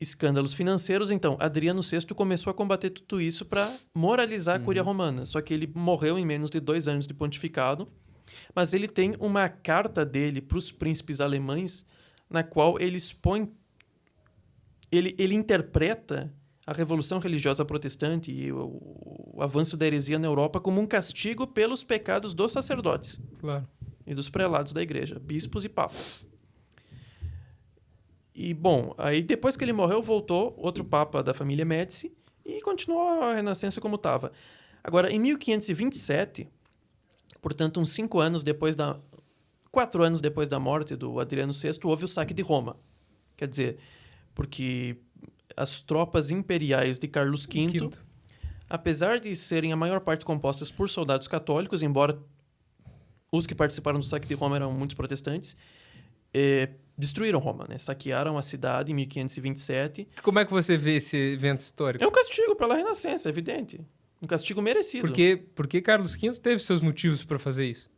escândalos financeiros. Então, Adriano VI começou a combater tudo isso para moralizar a Cúria Romana. Só que ele morreu em menos de 2 anos de pontificado, mas ele tem uma carta dele para os príncipes alemães, na qual ele expõe, ele interpreta a Revolução Religiosa Protestante e o avanço da heresia na Europa como um castigo pelos pecados dos sacerdotes e dos prelados da igreja, bispos e papas. E, bom, aí depois que ele morreu, voltou outro papa da família Médici e continuou a Renascença como estava. Agora, em 1527, portanto, uns 4 anos depois da morte do Adriano VI, houve o saque de Roma. Quer dizer, porque as tropas imperiais de Carlos V, apesar de serem a maior parte compostas por soldados católicos, embora os que participaram do saque de Roma eram muitos protestantes, destruíram Roma, né? Saquearam a cidade em 1527. Como é que você vê esse evento histórico? É um castigo pela Renascença, é evidente. Um castigo merecido. Porque Carlos V teve seus motivos para fazer isso?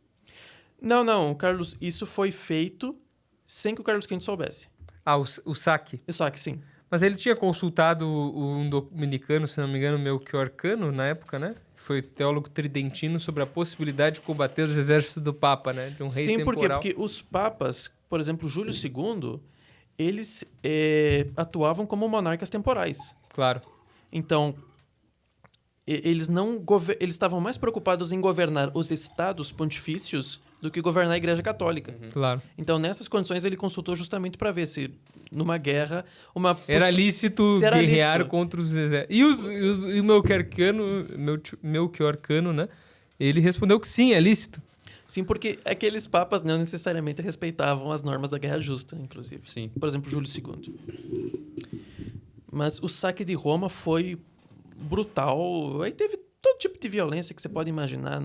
Não, Carlos, isso foi feito sem que o Carlos V soubesse. O saque? O saque, sim. Mas ele tinha consultado um dominicano, se não me engano, Melchior Cano, na época, né? Foi teólogo tridentino, sobre a possibilidade de combater os exércitos do Papa, né? De um rei temporal. Sim, porque os papas, por exemplo, Júlio II, eles atuavam como monarcas temporais. Claro. Então, eles estavam mais preocupados em governar os estados pontifícios do que governar a Igreja Católica. Claro. Então, nessas condições, ele consultou justamente para ver se, numa guerra, era lícito guerrear contra os exércitos. E o Melchior Cano, né? Ele respondeu que sim, é lícito. Sim, porque aqueles papas não necessariamente respeitavam as normas da guerra justa, inclusive. Sim. Por exemplo, Júlio II. Mas o saque de Roma foi brutal. Aí teve todo tipo de violência que você pode imaginar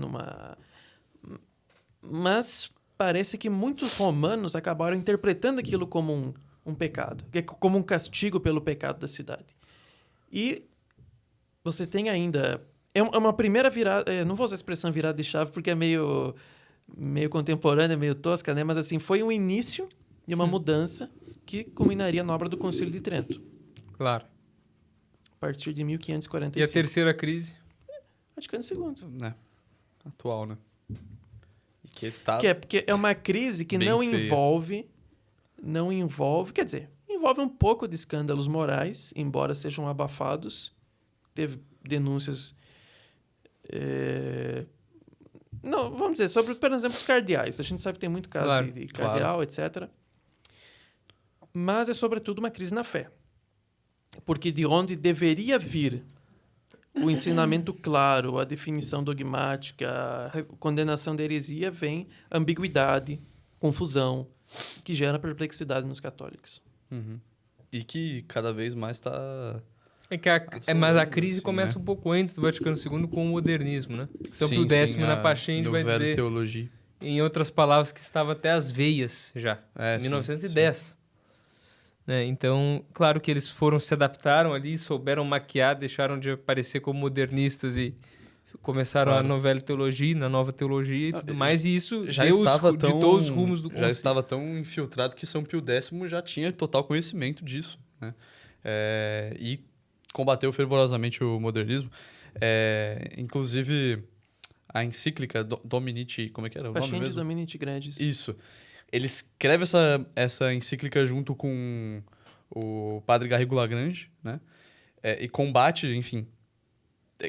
Mas parece que muitos romanos acabaram interpretando aquilo como um pecado, como um castigo pelo pecado da cidade. E você tem ainda... É uma primeira virada... não vou usar a expressão virada de chave porque é meio contemporânea, meio tosca, né? Mas assim, foi um início de uma mudança que culminaria na obra do Concílio de Trento. Claro. A partir de 1545. E a terceira crise? Vaticano II. Atual, né? Porque é uma crise que não envolve... Quer dizer, envolve um pouco de escândalos morais, embora sejam abafados. Teve denúncias... Não, vamos dizer, sobre, por exemplo, os cardeais. A gente sabe que tem muito caso de cardeal, etc. Mas é, sobretudo, uma crise na fé. Porque de onde deveria vir o ensinamento claro, a definição dogmática, a condenação da heresia, vem ambiguidade, confusão, que gera perplexidade nos católicos. Uhum. E que cada vez mais está... mas a crise começa um pouco antes do Vaticano II com o modernismo, né? São Pio X na Pachende vai dizer, teologia. Em outras palavras, que estava até às veias já, em 1910. Sim. Né? Então, claro que eles se adaptaram ali, souberam maquiar, deixaram de aparecer como modernistas e começaram a novela teologia, na nova teologia e tudo mais, e isso já ditou os rumos do concílio. Já estava tão infiltrado que São Pio X já tinha total conhecimento disso, né? E combateu fervorosamente o modernismo. Inclusive, a encíclica Dominici... Como é que era o nome mesmo? Pascendi Dominici Gredis. Isso. Ele escreve essa encíclica junto com o padre Garrigou Lagrange, né? E combate, enfim...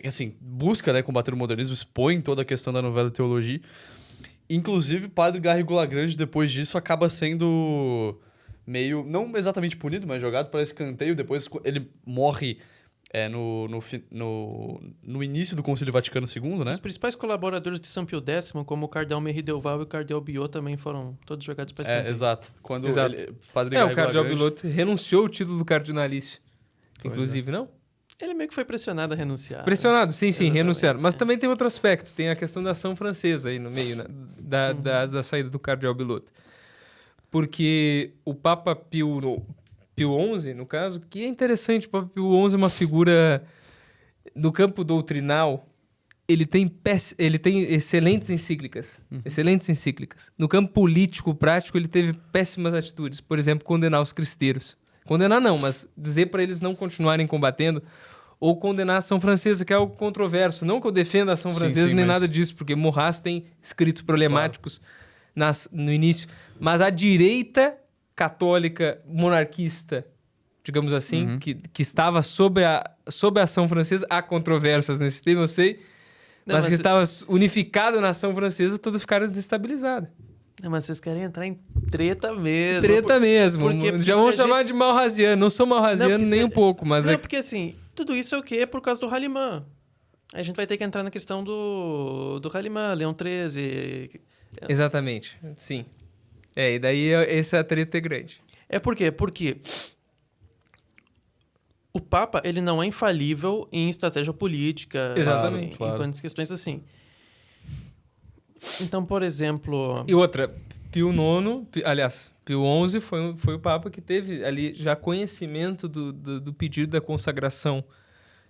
assim, busca, né, combater o modernismo, expõe toda a questão da novela e teologia. Inclusive, o padre Garrigou Lagrange, depois disso, acaba sendo meio, não exatamente punido, mas jogado para escanteio. Depois ele morre no início do Concílio Vaticano II, né? Os principais colaboradores de São Pio X, como o cardeal Merri del Val e o cardeal Biot, também foram todos jogados para escanteio. Exato. Quando Exato. O cardeal Biot renunciou ao título do cardinalício, inclusive, não? Ele meio que foi pressionado a renunciar. Pressionado, sim, Exatamente, renunciaram. Mas também tem outro aspecto, tem a questão da ação francesa aí no meio, né? Da saída do cardeal Biot. Porque o Papa Pio XI, no caso, que é interessante, o Papa Pio XI é uma figura do campo doutrinal, ele tem excelentes encíclicas, No campo político, prático, ele teve péssimas atitudes. Por exemplo, condenar os cristeiros. Condenar não, mas dizer para eles não continuarem combatendo, ou condenar a ação francesa, que é algo controverso. Não que eu defenda a ação francesa, nem nada disso, porque Maurras tem escritos problemáticos no início. Mas a direita católica monarquista, digamos assim, que estava sob a ação francesa, há controvérsias nesse tema, eu sei, mas que estava unificada na ação francesa, todas ficaram desestabilizadas. Não, mas vocês querem entrar em treta mesmo. Treta mesmo. Já vão chamar de malrasiano. Não sou malrasiano nem um pouco, mas... Não, porque assim, tudo isso é o quê? É por causa do Haliman. Aí a gente vai ter que entrar na questão do Haliman, Leão XIII... Exatamente, sim. E daí essa treta é grande. É por quê? Porque o Papa, ele não é infalível em estratégia política. Exatamente. Em quantas questões assim. Então, por exemplo... E outra, Pio XI foi o Papa que teve ali já conhecimento do pedido da consagração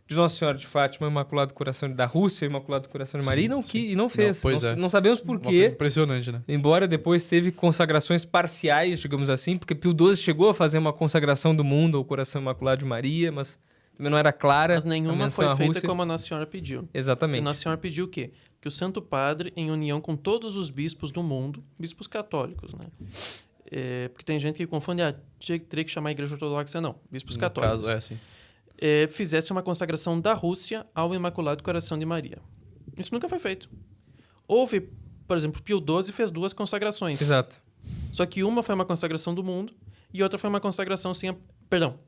de Nossa Senhora de Fátima, Imaculado Coração da Rússia, Imaculado Coração de Maria, e não fez. Não sabemos por quê. Impressionante, né? Embora depois teve consagrações parciais, digamos assim, porque Pio XII chegou a fazer uma consagração do mundo ao Coração Imaculado de Maria, mas também não era clara. Mas nenhuma foi feita como a Nossa Senhora pediu. Exatamente. E a Nossa Senhora pediu o quê? Que o Santo Padre, em união com todos os bispos do mundo, bispos católicos, né? Porque tem gente que confunde, teria que chamar a Igreja Ortodoxa, não. Bispos católicos. No caso, sim. Fizesse uma consagração da Rússia ao Imaculado Coração de Maria. Isso nunca foi feito. Houve, por exemplo, Pio XII fez 2 consagrações. Exato. Só que uma foi uma consagração do mundo e outra foi uma consagração sem... Perdão.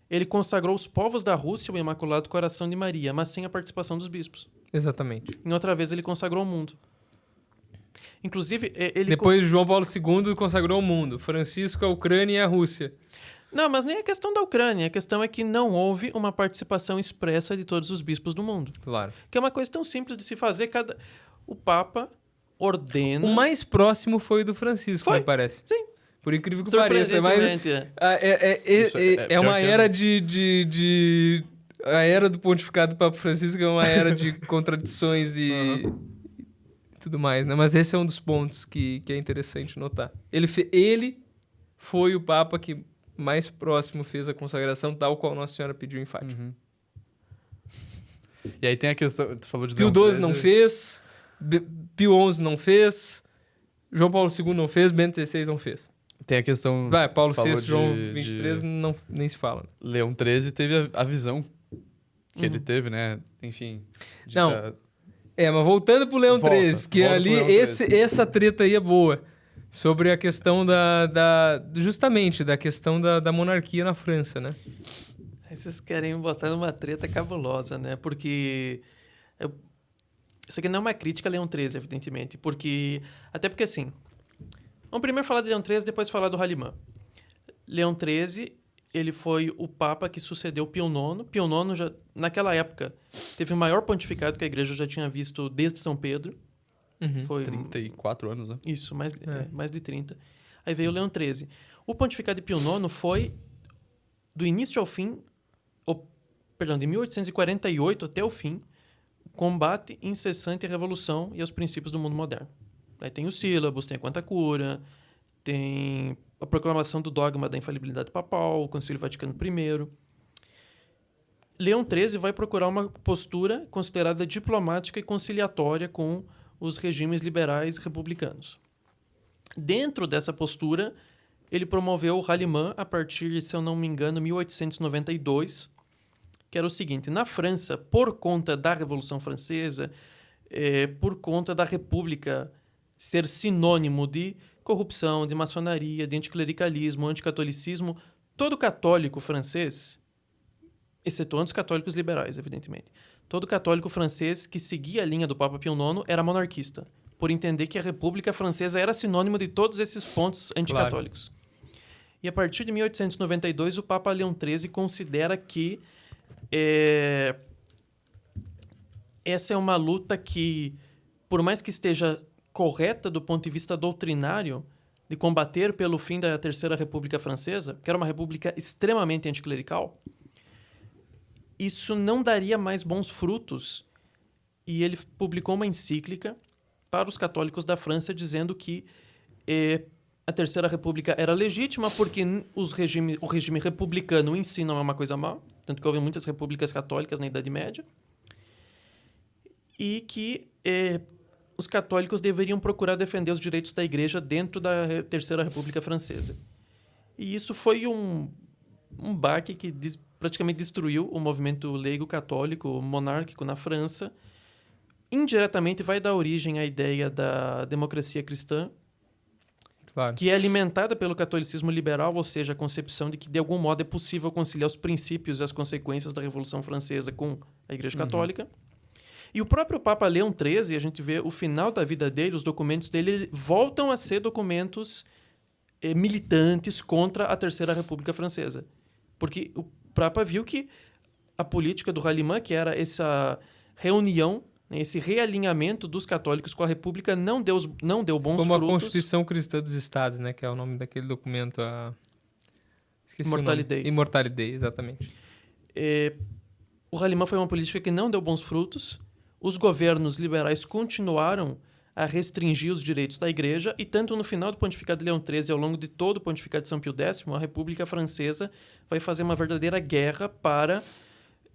Ele consagrou os povos da Rússia ao Imaculado Coração de Maria, mas sem a participação dos bispos. Exatamente. Em outra vez, ele consagrou o mundo. Inclusive, Depois, João Paulo II consagrou o mundo. Francisco, a Ucrânia e a Rússia. Não, mas nem a questão da Ucrânia. A questão é que não houve uma participação expressa de todos os bispos do mundo. Claro. Que é uma coisa tão simples de se fazer. O Papa ordena... O mais próximo foi o do Francisco, me parece. Sim. Por incrível que pareça. É uma era a era do pontificado do Papa Francisco é uma era de contradições e tudo mais, né? Mas esse é um dos pontos que é interessante notar. Ele foi o Papa que mais próximo fez a consagração, tal qual Nossa Senhora pediu em Fátima. E aí tem a questão... Tu falou de Pio XII não fez, Pio XI não fez, João Paulo II não fez, Bento XVI não fez. Tem a questão... Paulo VI, João XXIII, nem se fala. Leão XIII teve a visão que ele teve, né? Enfim... mas voltando pro Leão XIII, porque ali essa treta aí é boa. Sobre a questão justamente da questão da monarquia na França, né? Aí vocês querem botar numa treta cabulosa, né? Porque... Isso aqui não é uma crítica a Leão XIII, evidentemente. Até porque, assim... Vamos primeiro falar de Leão XIII, depois falar do Haliman. Leão XIII, ele foi o Papa que sucedeu Pio IX. Pio IX, já, naquela época, teve o maior pontificado que a Igreja já tinha visto desde São Pedro. Foi 34 anos, né? Isso, mais de 30. Aí veio o Leão XIII. O pontificado de Pio IX foi, do início ao fim, de 1848 até o fim, combate incessante à revolução e aos princípios do mundo moderno. Aí tem os sílabos, tem a Quanta Cura, tem a proclamação do dogma da infalibilidade papal, o Concílio Vaticano I. Leão XIII vai procurar uma postura considerada diplomática e conciliatória com os regimes liberais republicanos. Dentro dessa postura, ele promoveu o Haliman a partir, se eu não me engano, 1892, que era o seguinte: na França, por conta da Revolução Francesa, por conta da República ser sinônimo de corrupção, de maçonaria, de anticlericalismo, anticatolicismo, todo católico francês, excetuando os católicos liberais, evidentemente, todo católico francês que seguia a linha do Papa Pio IX era monarquista, por entender que a República Francesa era sinônimo de todos esses pontos anticatólicos. Claro. E a partir de 1892, o Papa Leão XIII considera que essa é uma luta que, por mais que esteja correta do ponto de vista doutrinário, de combater pelo fim da Terceira República Francesa, que era uma república extremamente anticlerical, isso não daria mais bons frutos. E ele publicou uma encíclica para os católicos da França dizendo que a Terceira República era legítima porque o regime republicano em si não é uma coisa má, tanto que houve muitas repúblicas católicas na Idade Média, e que os católicos deveriam procurar defender os direitos da Igreja dentro da Terceira República Francesa. E isso foi um baque que praticamente destruiu o movimento leigo católico monárquico na França. Indiretamente vai dar origem à ideia da democracia cristã, claro, que é alimentada pelo catolicismo liberal, ou seja, a concepção de que, de algum modo, é possível conciliar os princípios e as consequências da Revolução Francesa com a Igreja Católica. E o próprio Papa Leão XIII, a gente vê o final da vida dele, os documentos dele voltam a ser documentos militantes contra a Terceira República Francesa. Porque o Papa viu que a política do Rallimann, que era essa reunião, esse realinhamento dos católicos com a República, não deu bons frutos. Como a Constituição Cristã dos Estados, né? Que é o nome daquele documento. Esqueci Immortality Day. Immortality Day, exatamente. O Rallimann foi uma política que não deu bons frutos. Os governos liberais continuaram a restringir os direitos da Igreja e tanto no final do pontificado de Leão XIII, ao longo de todo o pontificado de São Pio X, a República Francesa vai fazer uma verdadeira guerra para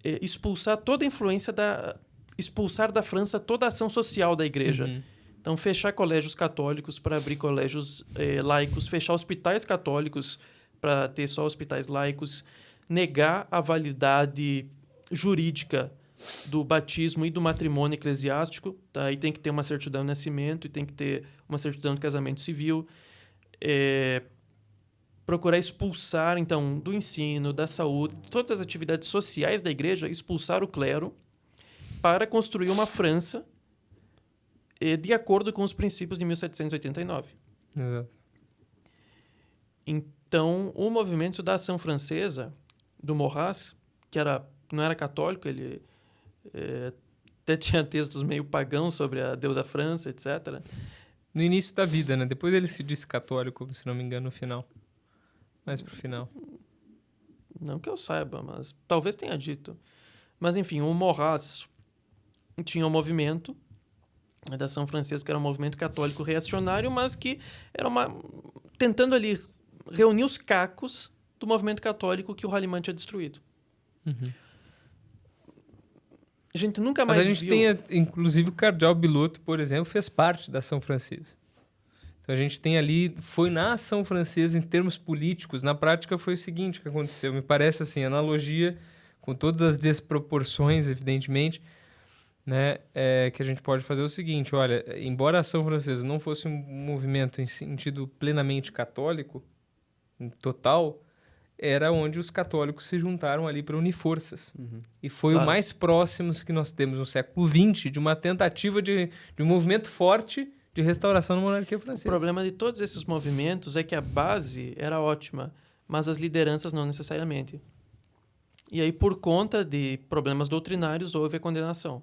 expulsar toda a influência expulsar da França toda a ação social da Igreja. Então, fechar colégios católicos para abrir colégios laicos, fechar hospitais católicos para ter só hospitais laicos, negar a validade jurídica do batismo e do matrimônio eclesiástico, tá? E tem que ter uma certidão de nascimento e tem que ter uma certidão de casamento civil. Procurar expulsar, então, do ensino, da saúde, todas as atividades sociais da Igreja, expulsar o clero para construir uma França de acordo com os princípios de 1789. Exato. Então, o movimento da Ação Francesa, do Maurras, que não era católico, ele até tinha textos meio pagãos sobre a Deus da França, etc. No início da vida, né? Depois ele se disse católico, se não me engano, no final. Mais pro final. Não que eu saiba, mas talvez tenha dito. Mas, enfim, o Maurras tinha um movimento da Ação Francesa, que era um movimento católico reacionário, mas que era tentando ali reunir os cacos do movimento católico que o Rallimann tinha destruído. A gente nunca mais Mas a gente tem, inclusive, o cardeal Biloto, por exemplo, fez parte da Ação Francesa. Então a gente tem ali, foi na Ação Francesa em termos políticos, na prática foi o seguinte que aconteceu, me parece assim, analogia com todas as desproporções, evidentemente, né, que a gente pode fazer o seguinte, olha, embora a Ação Francesa não fosse um movimento em sentido plenamente católico, total, era onde os católicos se juntaram ali para unir forças. E foi o mais próximos que nós temos no século XX de uma tentativa de um movimento forte de restauração da monarquia francesa. O problema de todos esses movimentos é que a base era ótima, mas as lideranças não necessariamente. E aí, por conta de problemas doutrinários, houve a condenação.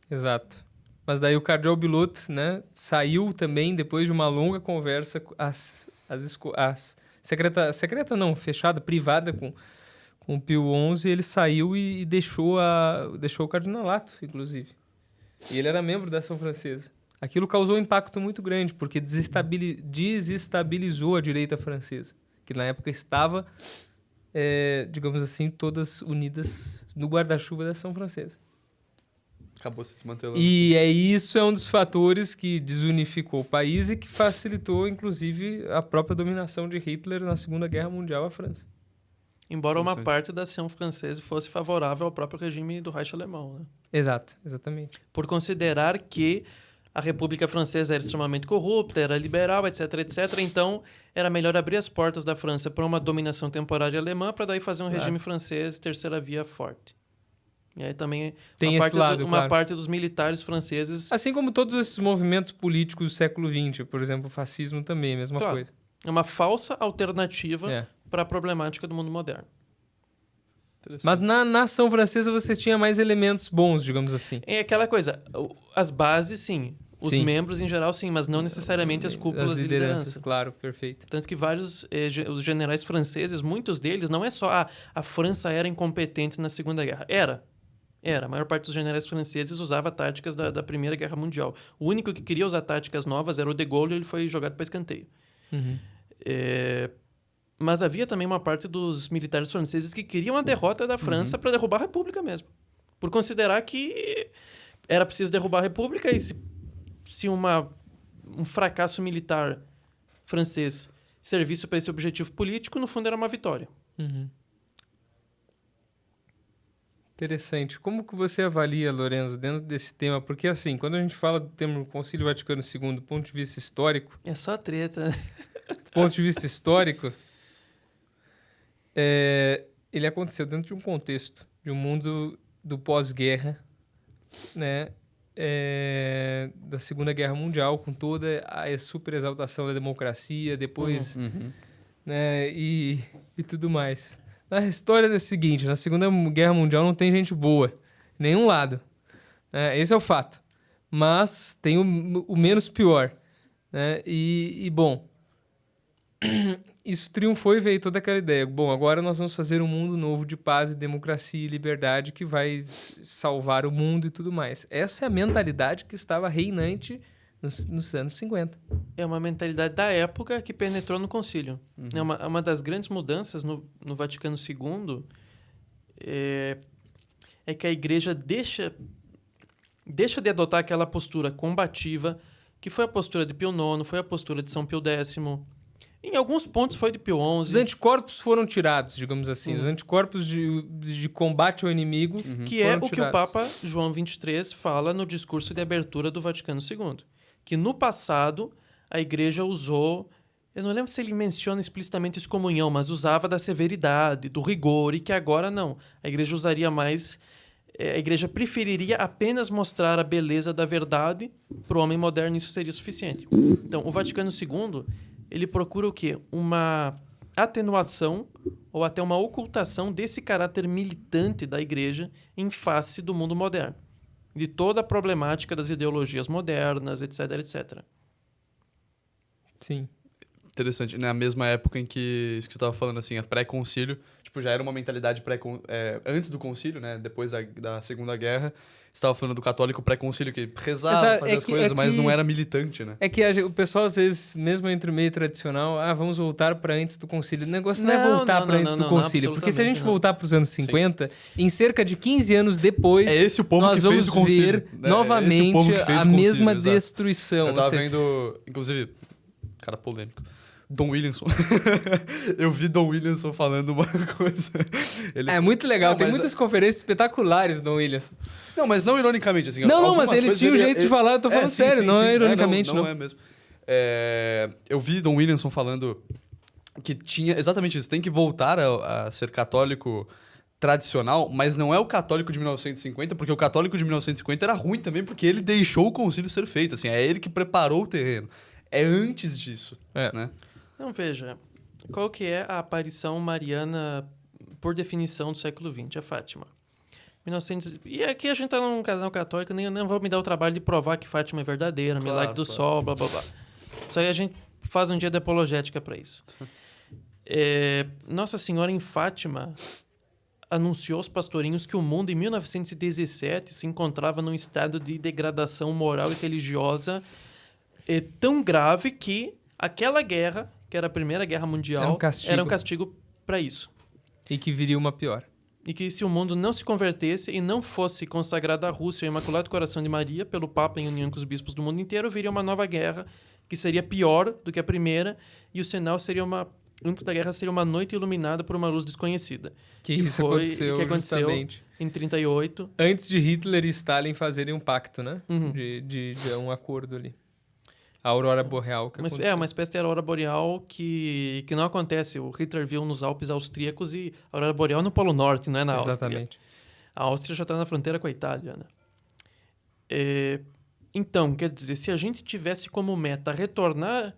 Exato. Mas daí o cardeal Biloto, né, saiu também, depois de uma longa conversa, secreta não, fechada, privada com o Pio XI, ele saiu e deixou o cardinalato, inclusive. E ele era membro da Ação Francesa. Aquilo causou um impacto muito grande, porque desestabilizou a direita francesa, que na época estava, digamos assim, todas unidas no guarda-chuva da Ação Francesa. Acabou se desmantelando. E isso é um dos fatores que desunificou o país e que facilitou, inclusive, a própria dominação de Hitler na Segunda Guerra Mundial à França. Embora uma parte da ação francesa fosse favorável ao próprio regime do Reich alemão, né? Exato, exatamente. Por considerar que a República Francesa era extremamente corrupta, era liberal, etc, etc. Então, era melhor abrir as portas da França para uma dominação temporária alemã, para daí fazer um regime francês, terceira via forte. E aí também tem esse lado, uma parte dos militares franceses... Assim como todos esses movimentos políticos do século XX, por exemplo, o fascismo também, mesma coisa. É uma falsa alternativa para a problemática do mundo moderno. Mas na ação francesa você tinha mais elementos bons, digamos assim. É aquela coisa, as bases, sim. Os membros, em geral, sim, mas não necessariamente as cúpulas de liderança. Claro, perfeito. Tanto que vários os generais franceses, muitos deles, não é só a França era incompetente na Segunda Guerra. Era. A maior parte dos generais franceses usava táticas da Primeira Guerra Mundial. O único que queria usar táticas novas era o de Gaulle, e ele foi jogado para escanteio. Mas havia também uma parte dos militares franceses que queriam a derrota da França para derrubar a República mesmo. Por considerar que era preciso derrubar a República e se um fracasso militar francês servisse para esse objetivo político, no fundo era uma vitória. Interessante. Como que você avalia, Lorenzo, dentro desse tema? Porque, assim, quando a gente fala do termo Concílio Vaticano II do ponto de vista histórico... É só treta. Do ponto de vista histórico, ele aconteceu dentro de um contexto, de um mundo do pós-guerra, né? Da Segunda Guerra Mundial, com toda a super exaltação da democracia, depois, né? E tudo mais. A história é a seguinte: na Segunda Guerra Mundial não tem gente boa, nenhum lado. Esse é o fato. Mas tem o menos pior. Né? Bom, isso triunfou e veio toda aquela ideia. Bom, agora nós vamos fazer um mundo novo de paz, democracia e liberdade que vai salvar o mundo e tudo mais. Essa é a mentalidade que estava reinante nos anos 50. É uma mentalidade da época que penetrou no concílio. Uma das grandes mudanças no Vaticano II é que a igreja deixa de adotar aquela postura combativa, que foi a postura de Pio IX, foi a postura de São Pio X. Em alguns pontos foi de Pio XI. Os anticorpos foram tirados, digamos assim. Os anticorpos de combate ao inimigo que é o tirados. Que o Papa João XXIII fala no discurso de abertura do Vaticano II. Que no passado a igreja usou... Eu não lembro se ele menciona explicitamente excomunhão, mas usava da severidade, do rigor, e que agora não. A igreja usaria mais... A igreja preferiria apenas mostrar a beleza da verdade para o homem moderno, isso seria suficiente. Então, o Vaticano II, ele procura o quê? Uma atenuação ou até uma ocultação desse caráter militante da igreja em face do mundo moderno. De toda a problemática das ideologias modernas, etc, etc. Sim. Interessante. Na mesma época em que, isso que você estava falando, assim, a pré-concílio, tipo, já era uma mentalidade antes do concílio, né? Depois da Segunda Guerra, você estava falando do católico pré-concílio, que rezava, fazia as coisas, mas não era militante, né? É que o pessoal, às vezes, mesmo entre o meio tradicional, vamos voltar para antes do concílio. O negócio não é voltar para antes do concílio, porque se a gente voltar para os anos 50, em cerca de 15 anos depois, esse o povo nós que vamos fez o concílio, ver novamente a mesma destruição. Eu tava vendo, inclusive, cara polêmico, Don Williamson. Eu vi Don Williamson falando uma coisa. É muito legal, tem muitas conferências espetaculares, Don Williamson. Não, mas não ironicamente, assim. Não, mas ele tinha um jeito de falar, eu tô falando sério, não é ironicamente, não. Não é mesmo. Eu vi Don Williamson falando que tinha exatamente isso, tem que voltar a ser católico tradicional, mas não é o católico de 1950, porque o católico de 1950 era ruim também, porque ele deixou o concílio ser feito, assim, é ele que preparou o terreno. É antes disso, né? Não, veja, qual que é a aparição mariana, por definição, do século XX? A Fátima. 1900... E aqui a gente tá num canal católico, nem vou me dar o trabalho de provar que Fátima é verdadeira, milagre do sol, blá, blá, blá. Só aí a gente faz um dia de apologética para isso. Nossa Senhora em Fátima anunciou aos pastorinhos que o mundo, em 1917, se encontrava num estado de degradação moral e religiosa tão grave que aquela guerra, que era a Primeira Guerra Mundial, era um castigo para isso. E que viria uma pior. E que se o mundo não se convertesse e não fosse consagrado à Rússia e ao Imaculado Coração de Maria, pelo Papa em união com os bispos do mundo inteiro, viria uma nova guerra que seria pior do que a primeira, e o sinal seria uma antes da guerra seria uma noite iluminada por uma luz desconhecida. Que aconteceu justamente em 1938. Antes de Hitler e Stalin fazerem um pacto, né? De um acordo ali. A aurora boreal que aconteceu. É, uma espécie de aurora boreal que não acontece. O Hitler viu nos Alpes austríacos e a aurora boreal no Polo Norte, não é na Áustria. Exatamente. A Áustria já está na fronteira com a Itália, né? Então, quer dizer, se a gente tivesse como meta retornar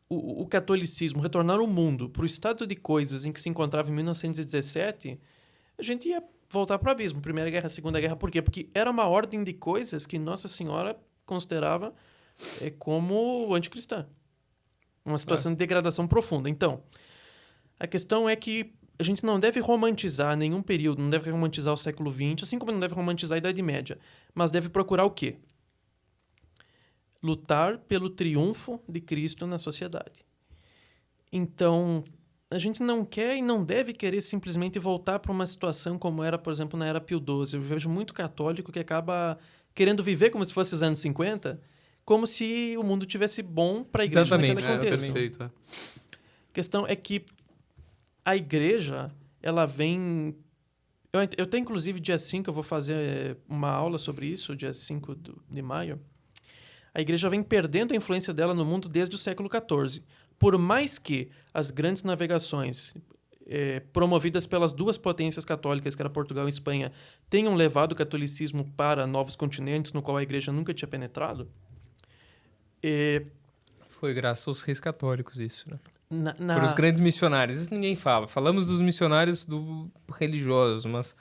o catolicismo, retornar o mundo para o estado de coisas em que se encontrava em 1917, a gente ia voltar para o abismo. Primeira Guerra, Segunda Guerra. Por quê? Porque era uma ordem de coisas que Nossa Senhora considerava como anticristã. Uma situação de degradação profunda. Então, a questão é que a gente não deve romantizar nenhum período, não deve romantizar o século XX, assim como não deve romantizar a Idade Média, mas deve procurar o quê? Lutar pelo triunfo de Cristo na sociedade. Então, a gente não quer e não deve querer simplesmente voltar para uma situação como era, por exemplo, na era Pio XII. Eu vejo muito católico que acaba querendo viver como se fosse os anos 50, como se o mundo tivesse bom para a igreja naquele contexto. Perfeito. A questão é que a igreja, ela vem... Eu tenho, inclusive, dia 5, eu vou fazer uma aula sobre isso, dia 5 de maio. A igreja vem perdendo a influência dela no mundo desde o século XIV. Por mais que as grandes navegações promovidas pelas duas potências católicas, que era Portugal e Espanha, tenham levado o catolicismo para novos continentes, no qual a igreja nunca tinha penetrado... Foi graças aos reis católicos isso, né? Por os grandes missionários. Isso ninguém fala. Falamos dos missionários religiosos, mas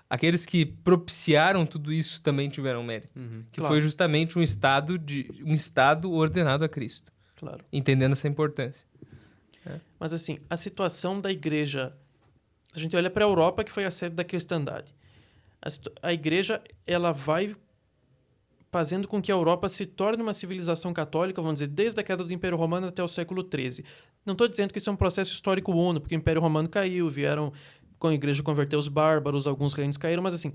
aqueles que propiciaram tudo isso também tiveram mérito. Que foi justamente um estado ordenado a Cristo. Claro. Entendendo essa importância. Mas assim, a situação da igreja... A gente olha para a Europa, que foi a sede da cristandade. A igreja, ela vai fazendo com que a Europa se torne uma civilização católica, vamos dizer, desde a queda do Império Romano até o século XIII. Não estou dizendo que isso é um processo histórico único, porque o Império Romano caiu, vieram, com a igreja converteu os bárbaros, alguns reinos caíram, mas assim,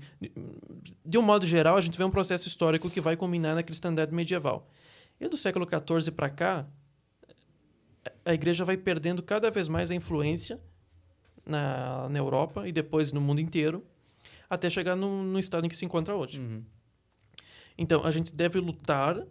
de um modo geral, a gente vê um processo histórico que vai culminar na cristandade medieval. E do século XIV para cá, a igreja vai perdendo cada vez mais a influência na Europa e depois no mundo inteiro, até chegar no estado em que se encontra hoje. Então, a gente deve lutar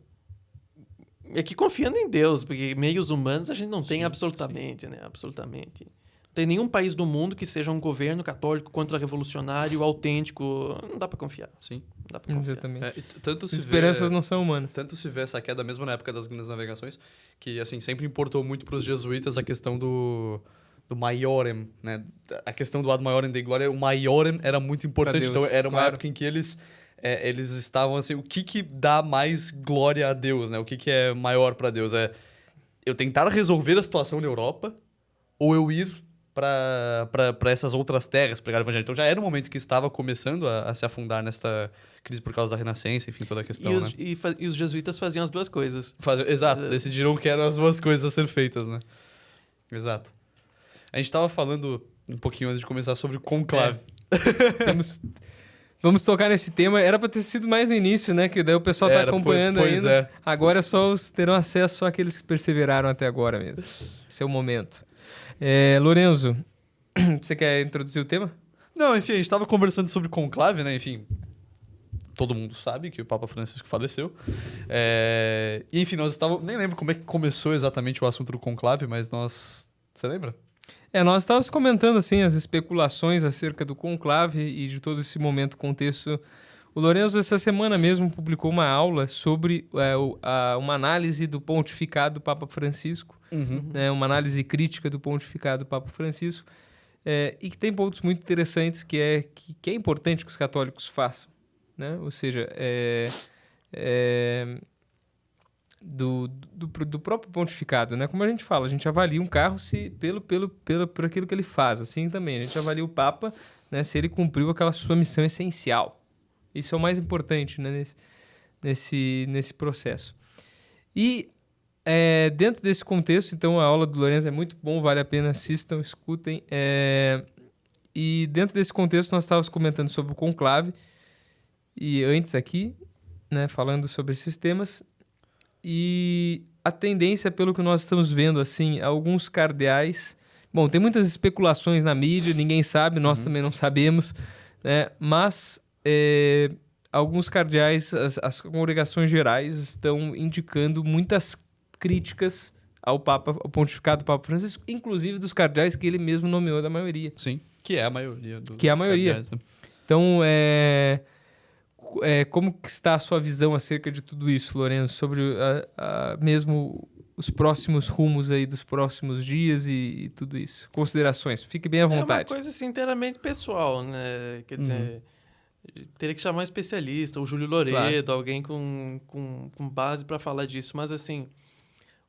confiando em Deus, porque meios humanos a gente não tem absolutamente, né? Absolutamente. Não tem nenhum país do mundo que seja um governo católico contra-revolucionário, autêntico. Não dá para confiar. Sim. Não dá para confiar. Exatamente. As esperanças não são humanas. Tanto se vê essa queda, mesmo na época das grandes navegações, que assim, sempre importou muito para os jesuítas a questão do maiorem, né? A questão do ad maiorem Dei Gloria, o maiorem era muito importante. Então, era uma época em que eles estavam assim, o que dá mais glória a Deus, né? O que é maior para Deus? É eu tentar resolver a situação na Europa ou eu ir para essas outras terras pregar o evangelho. Então já era um momento que estava começando a se afundar nessa crise por causa da Renascença, enfim, toda a questão, né? E os jesuítas faziam as duas coisas. Exato, decidiram que eram as duas coisas a ser feitas, né? Exato. A gente estava falando um pouquinho antes de começar sobre conclave. Vamos tocar nesse tema. Era para ter sido mais no início, né? Que daí o pessoal tá acompanhando ainda. Agora só terão acesso só aqueles que perseveraram até agora mesmo. Esse é o momento. Lorenzo, você quer introduzir o tema? Não, enfim, a gente estava conversando sobre conclave, né? Enfim, todo mundo sabe que o Papa Francisco faleceu. E, enfim, nós estávamos... Nem lembro como é que começou exatamente o assunto do conclave, mas nós... Você lembra? Nós estávamos comentando assim, as especulações acerca do conclave e de todo esse momento, contexto. O Lorenzo, essa semana mesmo, publicou uma aula sobre uma análise do pontificado do Papa Francisco, né, uma análise crítica do pontificado do Papa Francisco, e que tem pontos muito interessantes que é importante que os católicos façam. Né? Ou seja, do próprio pontificado, né? Como a gente fala, a gente avalia um carro por aquilo que ele faz. Assim também, a gente avalia o Papa, né, se ele cumpriu aquela sua missão essencial. Isso é o mais importante, né, nesse processo. E dentro desse contexto, então, a aula do Lorenzo é muito bom, vale a pena, assistam, escutem. E dentro desse contexto, nós estávamos comentando sobre o conclave, e antes aqui, né, falando sobre esses temas. E a tendência, pelo que nós estamos vendo, assim, alguns cardeais Bom, tem muitas especulações na mídia, ninguém sabe, nós também não sabemos, né? Mas alguns cardeais, as congregações gerais estão indicando muitas críticas ao pontificado do Papa Francisco, inclusive dos cardeais que ele mesmo nomeou da maioria. Sim, que é a maioria. Que é a maioria. Cardeais, né? Então, como que está a sua visão acerca de tudo isso, Lourenço, sobre mesmo os próximos rumos aí dos próximos dias e tudo isso? Considerações, fique bem à vontade. É uma coisa assim, inteiramente pessoal, né? Quer dizer, teria que chamar um especialista, o Júlio Loredo, alguém com base para falar disso. Mas assim,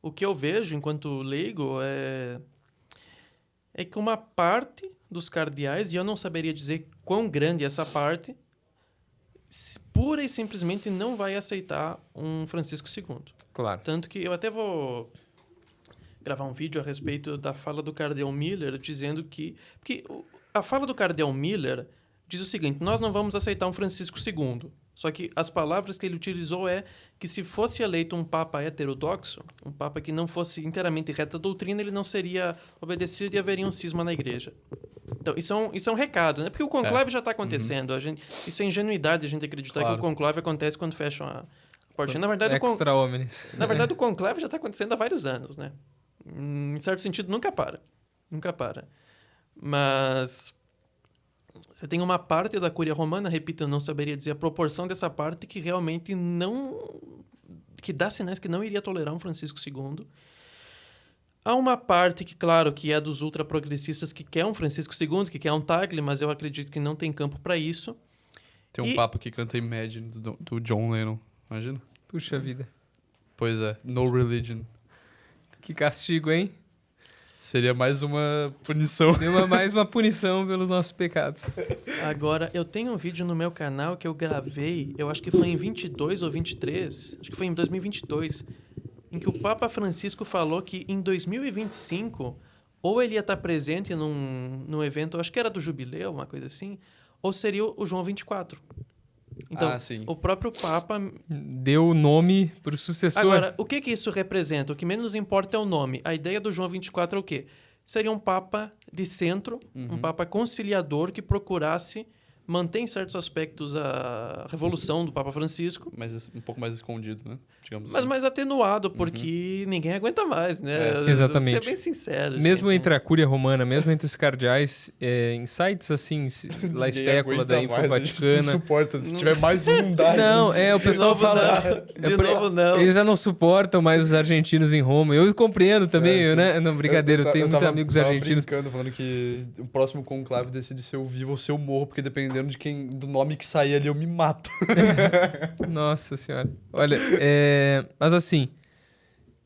o que eu vejo enquanto leigo é que uma parte dos cardeais, e eu não saberia dizer quão grande é essa parte, pura e simplesmente não vai aceitar um Francisco II. Claro. Tanto que eu até vou gravar um vídeo a respeito da fala do cardeal Miller, dizendo que... Porque a fala do cardeal Miller diz o seguinte: nós não vamos aceitar um Francisco II. Só que as palavras que ele utilizou que se fosse eleito um papa heterodoxo, um papa que não fosse inteiramente reta doutrina, ele não seria obedecido e haveria um cisma na igreja. Então, isso é um recado, né? Porque o conclave já está acontecendo. Isso é ingenuidade a gente acreditar que o conclave acontece quando fecham a portinha. Na verdade, Extra homens. Na verdade, o conclave já está acontecendo há vários anos, né? Em certo sentido, nunca para. Nunca para. Mas você tem uma parte da Cúria Romana, repito, eu não saberia dizer a proporção dessa parte, que realmente que dá sinais que não iria tolerar um Francisco II. Há uma parte que, claro, que é dos ultraprogressistas que quer um Francisco II, que quer um Tagle, mas eu acredito que não tem campo para isso. Tem um papo que canta Imagine do John Lennon, imagina? Puxa vida. Pois é, No Religion. Que castigo, hein? Seria mais uma punição. Mais uma punição pelos nossos pecados. Agora, eu tenho um vídeo no meu canal que eu gravei, eu acho que foi em 22 ou 23, acho que foi em 2022, em que o Papa Francisco falou que em 2025, ou ele ia estar presente num evento, acho que era do Jubileu, uma coisa assim, ou seria o João 24. Então, o próprio Papa deu o nome para o sucessor. Agora, o que isso representa? O que menos importa é o nome. A ideia do João 24 é o quê? Seria um Papa de centro, um Papa conciliador que procurasse manter em certos aspectos a revolução do Papa Francisco. Mas um pouco mais escondido, né? Digamos Mas assim. mais atenuado, porque ninguém aguenta mais, né? Exatamente. Vou ser bem sincero. Mesmo gente, entre a Cúria Romana, mesmo entre os cardeais, em sites assim, lá espécula da Info Vaticana. Não suporta, se tiver mais um, não dá. Não, o pessoal fala... De novo, não. Eles já não suportam mais os argentinos em Roma. Eu compreendo também, né? Não, brincadeira, eu tenho muitos amigos argentinos. Eu tava falando que o próximo conclave decide se eu vivo ou se eu morro, porque dependendo do nome que sair ali, eu me mato. Nossa senhora. Olha, mas assim,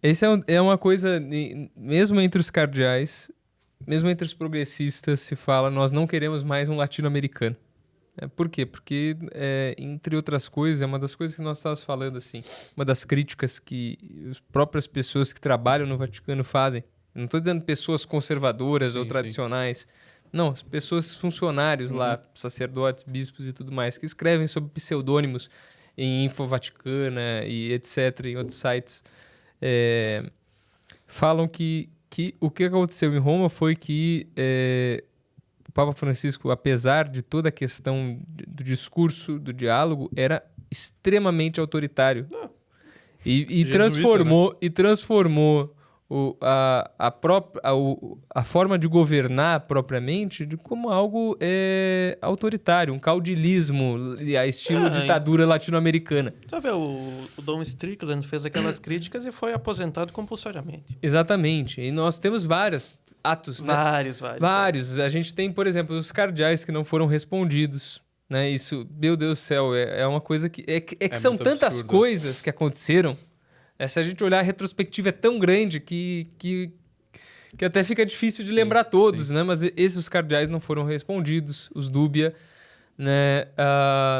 esse é uma coisa, mesmo entre os cardeais, mesmo entre os progressistas, se fala, nós não queremos mais um latino-americano. Por quê? Porque, entre outras coisas, é uma das coisas que nós estávamos falando, assim, uma das críticas que as próprias pessoas que trabalham no Vaticano fazem. Não estou dizendo pessoas conservadoras ou tradicionais. Não, as pessoas, funcionários lá, sacerdotes, bispos e tudo mais, que escrevem sob pseudônimos em Info Vaticana e etc., em outros sites, falam que o que aconteceu em Roma foi que o Papa Francisco, apesar de toda a questão do discurso, do diálogo, era extremamente autoritário. E transformou a forma de governar propriamente como algo autoritário, um caudilismo a estilo ditadura latino-americana. Só ver, o Dom Strickland fez aquelas críticas e foi aposentado compulsoriamente. Exatamente. E nós temos vários atos. Vários. A gente tem, por exemplo, os cardeais que não foram respondidos. Né? Isso, meu Deus do céu, é uma coisa que... que são tantas absurdo. Coisas que aconteceram. Se a gente olhar a retrospectiva é tão grande que até fica difícil de lembrar todos, né? Mas esses cardeais não foram respondidos, os dúbia, né?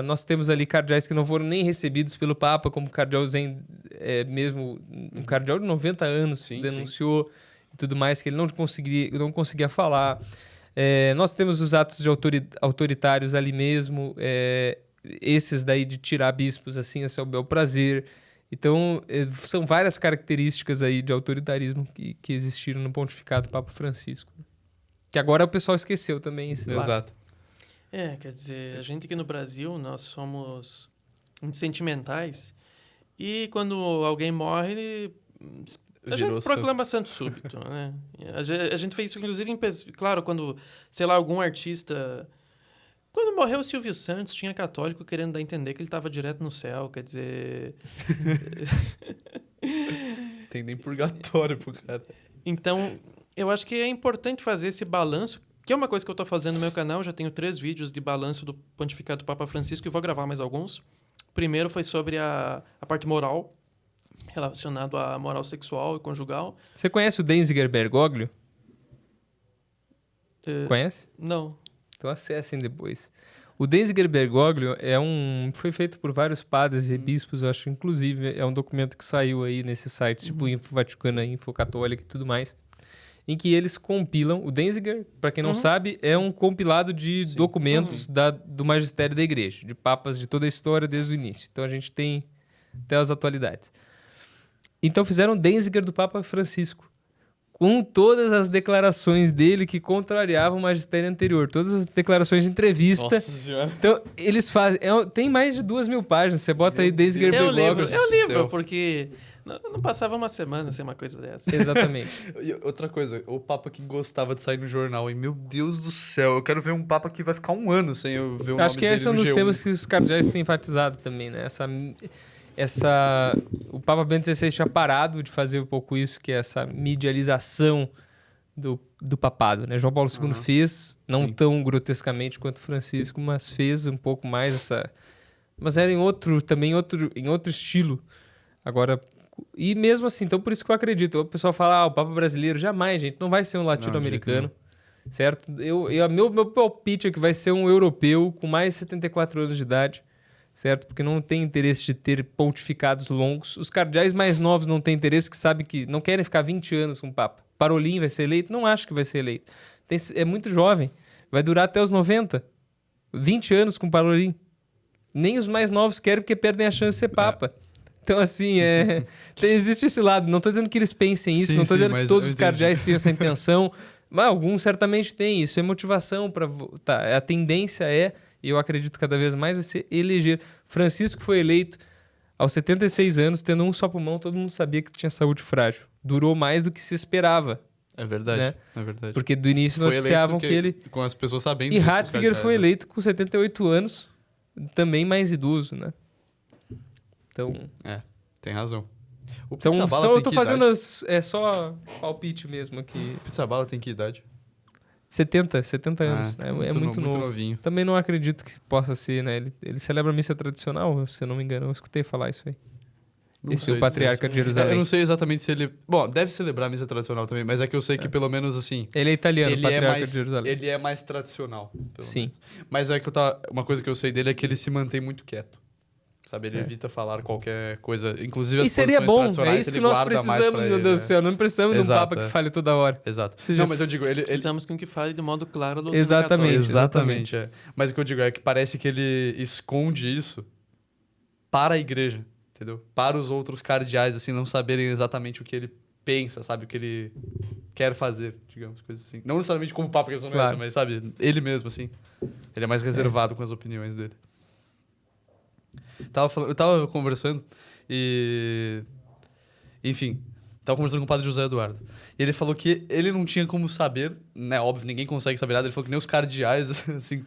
Nós temos ali cardeais que não foram nem recebidos pelo Papa, como o cardeal Zen, mesmo um cardeal de 90 anos, denunciou e tudo mais, que ele não conseguia falar. Nós temos os atos de autoritários ali mesmo, esses daí de tirar bispos assim, a seu bel prazer. Então, são várias características aí de autoritarismo que existiram no pontificado do Papa Francisco. Que agora o pessoal esqueceu também esse lado. Exato. Quer dizer, a gente aqui no Brasil, nós somos muito sentimentais. E quando alguém morre, a gente proclama santo súbito, né? A gente fez isso, inclusive, claro, quando, sei lá, algum artista... Quando morreu o Silvio Santos, tinha católico querendo dar a entender que ele estava direto no céu, quer dizer... Tem nem purgatório pro cara. Então, eu acho que é importante fazer esse balanço, que é uma coisa que eu estou fazendo no meu canal. Já tenho 3 vídeos de balanço do pontificado do Papa Francisco e vou gravar mais alguns. O primeiro foi sobre a parte moral, relacionado à moral sexual e conjugal. Você conhece o Denziger Bergoglio? Conhece? Não. Então acessem depois. O Denziger Bergoglio foi feito por vários padres e bispos, eu acho, inclusive, é um documento que saiu aí nesses sites, tipo Info Vaticana, Info Católica e tudo mais, em que eles compilam. O Denziger, para quem não sabe, é um compilado de documentos do magistério da igreja, de papas de toda a história desde o início. Então a gente tem até as atualidades. Então fizeram o Denziger do Papa Francisco, com todas as declarações dele que contrariavam o magistério anterior, todas as declarações de entrevista. Nossa Senhora. Então, eles fazem... tem mais de 2.000 páginas, você bota aí Denziger Bergoglio. É um livro, porque não passava uma semana sem uma coisa dessa. Exatamente. E outra coisa, o Papa que gostava de sair no jornal, e meu Deus do céu, eu quero ver um Papa que vai ficar um ano sem eu ver o nome Acho que dele esse é um no dos G1. temas que os cardeais têm enfatizado também, né? O Papa Bento XVI tinha parado de fazer um pouco isso, que é essa medialização do papado, né? João Paulo II fez, não tão grotescamente quanto Francisco, mas fez um pouco mais essa... Mas era em outro estilo. Agora... E mesmo assim, então por isso que eu acredito. O pessoal fala, o Papa brasileiro, jamais, gente, não vai ser um latino-americano, certo? Meu palpite é que vai ser um europeu com mais de 74 anos de idade, certo? Porque não tem interesse de ter pontificados longos. Os cardeais mais novos não têm interesse, que sabem que não querem ficar 20 anos com o Papa. Parolin vai ser eleito? Não acho que vai ser eleito. É muito jovem. Vai durar até os 90. 20 anos com Parolin. Nem os mais novos querem, porque perdem a chance de ser Papa. Então, assim, existe esse lado. Não estou dizendo que eles pensem isso, não estou dizendo que todos os cardeais têm essa intenção, mas alguns certamente têm. Isso é motivação para votar. A tendência e eu acredito cada vez mais, vai ser eleger. Francisco foi eleito aos 76 anos, tendo um só pulmão, todo mundo sabia que tinha saúde frágil. Durou mais do que se esperava. É verdade, né? É verdade. Porque do início noticiavam que ele... Com as pessoas sabendo... E Ratzinger foi eleito com 78 anos, também mais idoso, né? Então... tem razão. O Então, Pizzaballa eu tem tô que fazendo idade? só palpite mesmo aqui. O Pizzaballa tem que idade? 70 anos, né? É muito novo. Novinho. Também não acredito que possa ser, né? Ele celebra a missa tradicional, se eu não me engano. Eu escutei falar isso aí. Esse é o patriarca de Jerusalém. Eu não sei exatamente se ele... Bom, deve celebrar a missa tradicional também, mas é que eu sei que pelo menos assim... Ele é italiano, ele patriarca de Jerusalém. Ele é mais tradicional, pelo Sim. menos. Mas é que uma coisa que eu sei dele é que ele se mantém muito quieto. Sabe, ele evita falar qualquer coisa, inclusive as E seria bom, é isso que nós precisamos, meu Deus do céu. Não precisamos de um Papa que fale toda hora. Exato. Não, mas eu digo, ele... Precisamos que um que fale de modo claro do Exatamente. Mas o que eu digo é que parece que ele esconde isso para a igreja, entendeu? Para os outros cardeais, assim, não saberem exatamente o que ele pensa, sabe? O que ele quer fazer, digamos, coisas assim. Não necessariamente como Papa, que é essa, mas, sabe? Ele mesmo, assim. Ele é mais reservado com as opiniões dele. Eu tava conversando e... Enfim, tava conversando com o padre José Eduardo. E ele falou que ele não tinha como saber, né? Óbvio, ninguém consegue saber nada. Ele falou que nem os cardeais, assim,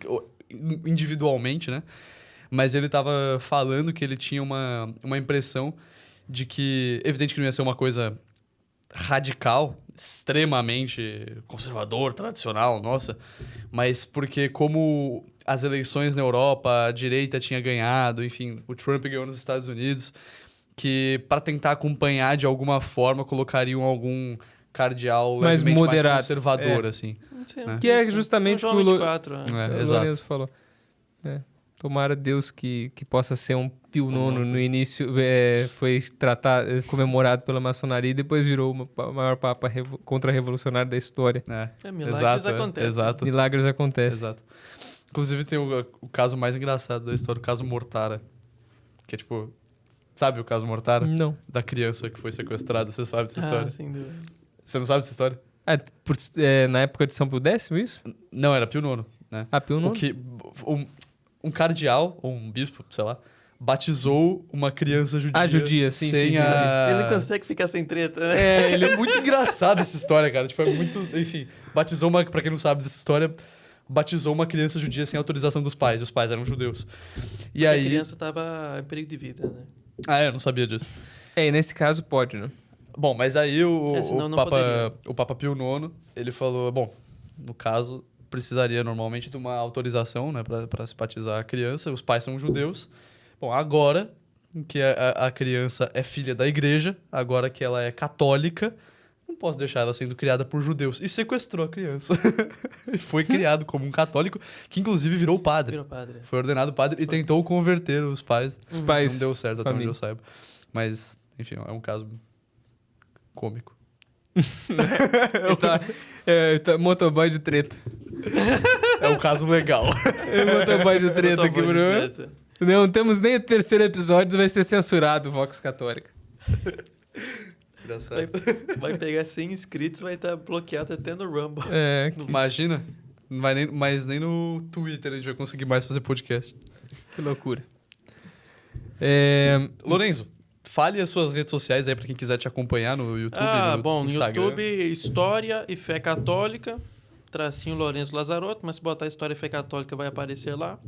individualmente, né? Mas ele tava falando que ele tinha uma impressão de que... Evidente que não ia ser uma coisa radical, extremamente conservador, tradicional, nossa. Mas porque como as eleições na Europa, a direita tinha ganhado, enfim, o Trump ganhou nos Estados Unidos, que para tentar acompanhar de alguma forma colocariam algum cardeal mais moderado, mais conservador, assim. Sim, que é justamente o que o Lourenço falou. Tomara Deus que possa ser um Pio IX no início, foi comemorado pela maçonaria e depois virou o maior papa contra-revolucionário da história. Milagres acontecem. Exato. Milagres acontecem. Exato. Inclusive tem o caso mais engraçado da história, o caso Mortara. Que é tipo... Sabe o caso Mortara? Não. Da criança que foi sequestrada, você sabe dessa história? Sem dúvida. Você não sabe dessa história? Na época de São Pio X, isso? Não, era Pio IX, né? Pio IX? O que, um cardeal, ou um bispo, sei lá, batizou uma criança judia. Judia, sim, sem sim. Ele consegue ficar sem treta, né? Ele é muito engraçado essa história, cara. Tipo, é muito... Enfim, batizou uma... Pra quem não sabe dessa história, batizou uma criança judia sem autorização dos pais. E os pais eram judeus. E aí... A criança tava em perigo de vida, né? Eu não sabia disso. E nesse caso pode, né? Bom, mas aí o Papa Pio IX, ele falou... Bom, no caso, precisaria normalmente de uma autorização, né? Pra se batizar a criança. Os pais são judeus. Bom, agora que a criança é filha da igreja, agora que ela é católica, não posso deixar ela sendo criada por judeus. E sequestrou a criança. E foi criado como um católico, que inclusive virou padre. Virou padre. Foi ordenado padre e tentou converter os pais. Os pais. Não deu certo, até onde Família. eu saiba. Mas, enfim, é um caso cômico. Motoboy de treta. É um caso legal. Motoboy de treta aqui, Bruno. Não temos nem o terceiro episódio, vai ser censurado, Vox Católica. Engraçado. Vai pegar 100 inscritos, vai estar bloqueado até no Rumble. Imagina. Não vai mas nem no Twitter a gente vai conseguir mais fazer podcast. Que loucura. Lorenzo, fale as suas redes sociais aí pra quem quiser te acompanhar no YouTube, no Instagram. No YouTube, História e Fé Católica, tracinho Lourenço Lazarotto, mas se botar História e Fé Católica vai aparecer lá.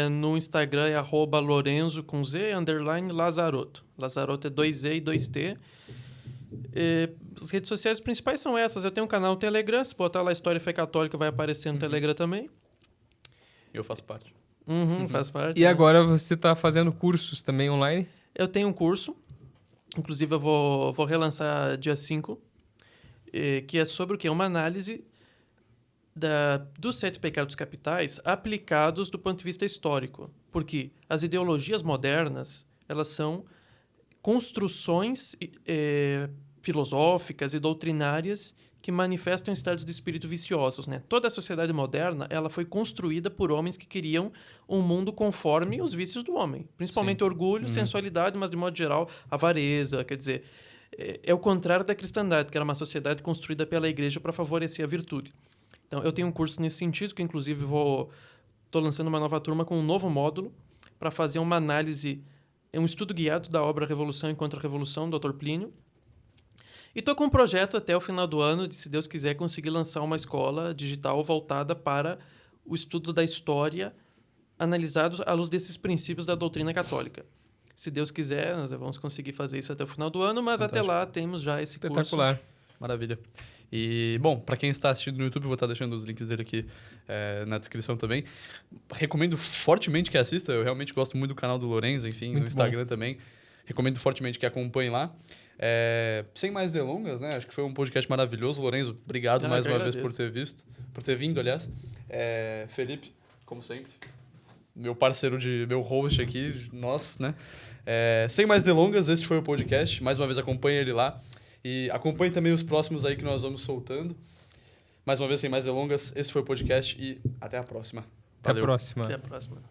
No Instagram é @Lorenzo com Z, _ Lazarotto. Lazarotto é 2E e 2T. As redes sociais principais são essas. Eu tenho um canal no Telegram, se botar lá História e Fé Católica vai aparecer no Telegram também. Eu faço parte. Faz parte. E agora você está fazendo cursos também online? Eu tenho um curso, inclusive eu vou relançar dia 5, que é sobre o quê? Uma análise dos 7 pecados capitais aplicados do ponto de vista histórico. Porque as ideologias modernas, elas são construções filosóficas e doutrinárias que manifestam estados de espírito viciosos, né? Toda a sociedade moderna, ela foi construída por homens que queriam um mundo conforme os vícios do homem. Principalmente orgulho, sensualidade, mas de modo geral, avareza. Quer dizer, é o contrário da cristandade, que era uma sociedade construída pela igreja para favorecer a virtude. Então, eu tenho um curso nesse sentido, que inclusive estou lançando uma nova turma com um novo módulo para fazer uma análise, um estudo guiado da obra Revolução e Contra-Revolução, do Dr. Plínio. E estou com um projeto até o final do ano de, se Deus quiser, conseguir lançar uma escola digital voltada para o estudo da história, analisado à luz desses princípios da doutrina católica. Se Deus quiser, nós vamos conseguir fazer isso até o final do ano, mas Fantástico. até lá temos já esse curso. Espetacular. Maravilha. E, bom, para quem está assistindo no YouTube, eu vou estar deixando os links dele aqui na descrição também. Recomendo fortemente que assista, eu realmente gosto muito do canal do Lorenzo, enfim, Muito no Instagram também. Recomendo fortemente que acompanhe lá. Sem mais delongas, né? Acho que foi um podcast maravilhoso. Lorenzo, obrigado mais uma vez por ter vindo, aliás. Felipe, como sempre, meu parceiro meu host aqui, nós, né? Sem mais delongas, este foi o podcast. Mais uma vez, acompanhe ele lá. E acompanhe também os próximos aí que nós vamos soltando. Mais uma vez, sem mais delongas, esse foi o podcast e até a próxima. Até a próxima. Até a próxima.